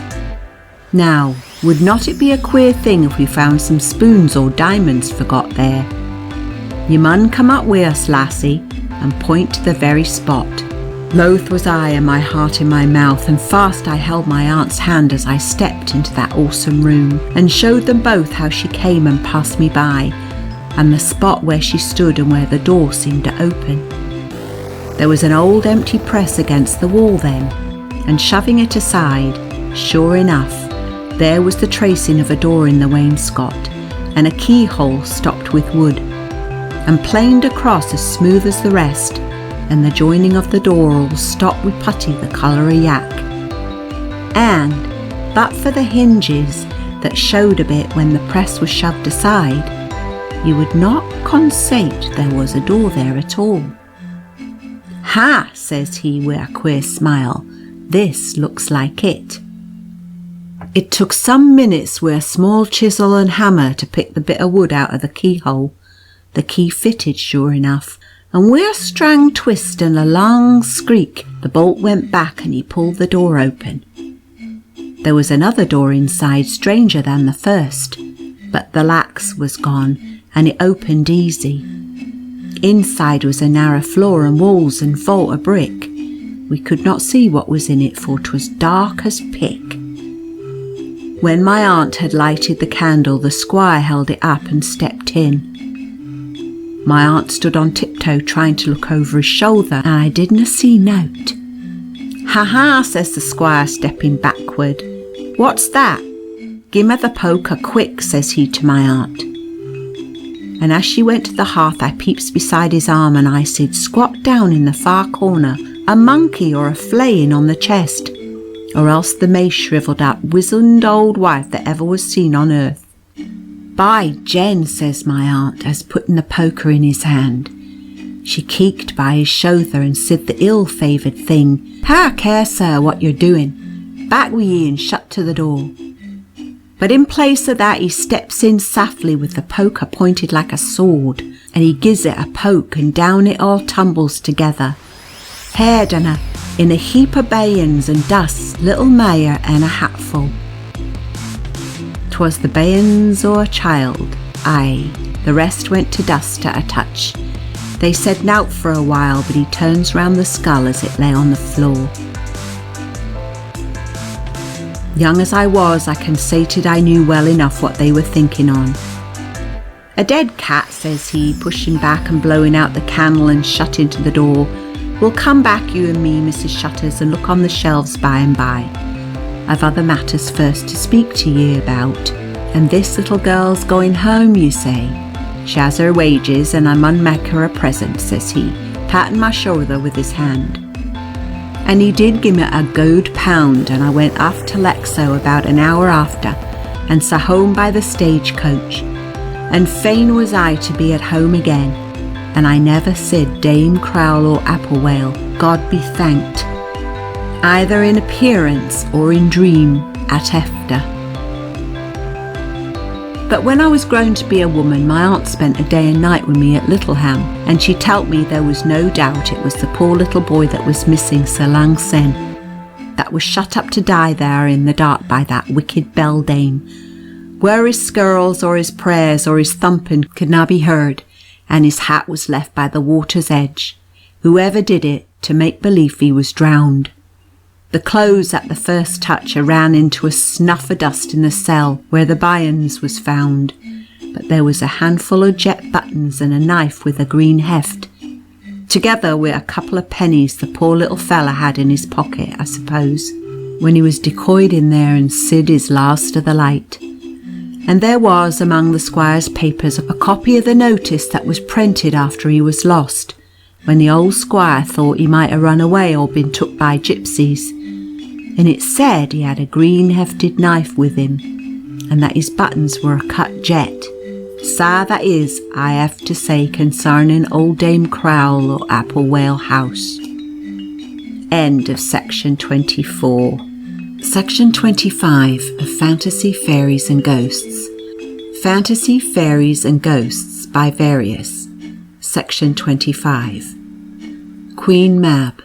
Now, would not it be a queer thing if we found some spoons or diamonds forgot there? You mun come up wi' us, lassie, and point to the very spot." Loath was I, and my heart in my mouth, and fast I held my aunt's hand as I stepped into that awesome room, and showed them both how she came and passed me by, and the spot where she stood and where the door seemed to open. There was an old empty press against the wall then, and shoving it aside, sure enough, there was the tracing of a door in the wainscot, and a keyhole stopped with wood, and planed across as smooth as the rest, and the joining of the door all stopped with putty the colour of yak. And, but for the hinges that showed a bit when the press was shoved aside, you would not conceit there was a door there at all. "Ha," says he with a queer smile, "this looks like it." It took some minutes with a small chisel and hammer to pick the bit of wood out of the keyhole. The key fitted sure enough, and with a strang twist and a long squeak, the bolt went back and he pulled the door open. There was another door inside, stranger than the first, but the lacks was gone, and it opened easy. Inside was a narrow floor and walls and vault of brick. We could not see what was in it, for 'twas dark as pick. When my aunt had lighted the candle, the squire held it up and stepped in. My aunt stood on tiptoe trying to look over his shoulder, and I didna see nought. "Ha ha," says the squire, stepping backward. "What's that? Give me the poker quick," says he to my aunt. And as she went to the hearth, I peeps beside his arm, and I said, "Squat down in the far corner, a monkey or a flayin' on the chest, or else the mace shrivelled up, wizened old wife that ever was seen on earth." "By Jen," says my aunt, as putting the poker in his hand. She keeked by his shoulder and said the ill-favoured thing, "Ha care, sir, what you're doing. Back wi' ye and shut to the door." But in place of that, he steps in softly with the poker pointed like a sword, and he gives it a poke, and down it all tumbles together, head and in a heap of bayons and dust, little Maya and a hatful. 'Twas the bayons o' a child, aye, the rest went to dust at a touch. They said nowt for a while, but he turns round the skull as it lay on the floor. Young as I was, I conceited I knew well enough what they were thinking on. "A dead cat," says he, pushing back and blowing out the candle and shutting to the door. "We'll come back, you and me, Mrs. Shutters, and look on the shelves by and by. I've other matters first to speak to ye about. And this little girl's going home, you say? She has her wages, and I mun make her a present," says he, patting my shoulder with his hand. And he did give me a £1, and I went off to Lexo about an hour after, and so home by the stagecoach. And fain was I to be at home again, and I never said Dame Crowle or Applewale, God be thanked, either in appearance or in dream at efter. But when I was grown to be a woman, my aunt spent a day and night with me at Littleham, and she told me there was no doubt it was the poor little boy that was missing so lang sen, that was shut up to die there in the dark by that wicked beldame, where his skirls or his prayers or his thumping could na be heard, and his hat was left by the water's edge, whoever did it, to make belief he was drowned. The clothes at the first touch ran into a snuff of dust in the cell where the bayons was found, but there was a handful of jet buttons and a knife with a green heft, together with a couple of pennies the poor little fella had in his pocket, I suppose, when he was decoyed in there and sid his last of the light. And there was among the squire's papers a copy of the notice that was printed after he was lost, when the old squire thought he might have run away or been took by gypsies. And it said he had a green hefted knife with him, and that his buttons were a cut jet. Sa that is, I have to say, concerning old Dame Crowle or Applewale House. End of section 24. Section 25 of Fantasy, Fairies and Ghosts. Fantasy, Fairies and Ghosts by Various. Section 25. Queen Mab.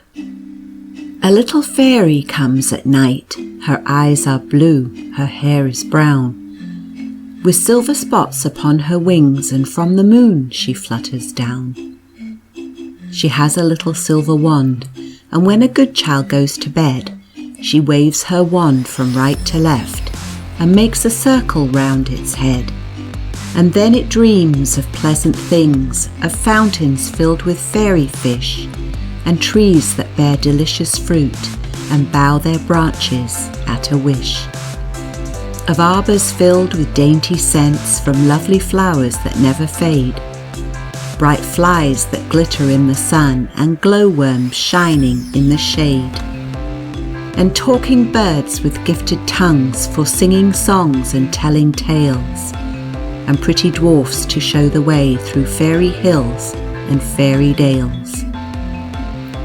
A little fairy comes at night, her eyes are blue, her hair is brown, with silver spots upon her wings, and from the moon she flutters down. She has a little silver wand, and when a good child goes to bed, she waves her wand from right to left, and makes a circle round its head. And then it dreams of pleasant things, of fountains filled with fairy fish, and trees that bear delicious fruit and bow their branches at a wish. Of arbours filled with dainty scents from lovely flowers that never fade, bright flies that glitter in the sun and glowworms shining in the shade, and talking birds with gifted tongues for singing songs and telling tales, and pretty dwarfs to show the way through fairy hills and fairy dales.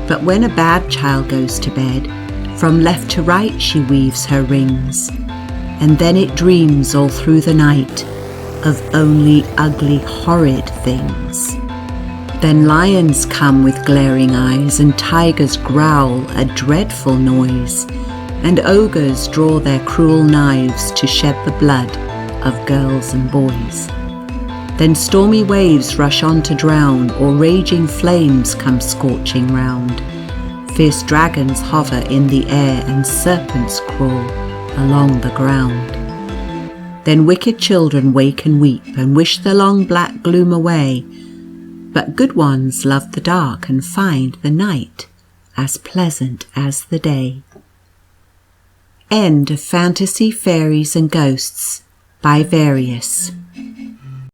But when a bad child goes to bed, from left to right she weaves her rings, and then it dreams all through the night of only ugly, horrid things. Then lions come with glaring eyes, and tigers growl a dreadful noise, and ogres draw their cruel knives to shed the blood of girls and boys. Then stormy waves rush on to drown, or raging flames come scorching round. Fierce dragons hover in the air, and serpents crawl along the ground. Then wicked children wake and weep, and wish the long black gloom away, but good ones love the dark and find the night as pleasant as the day. End of Fantasy, Fairies and Ghosts by Various.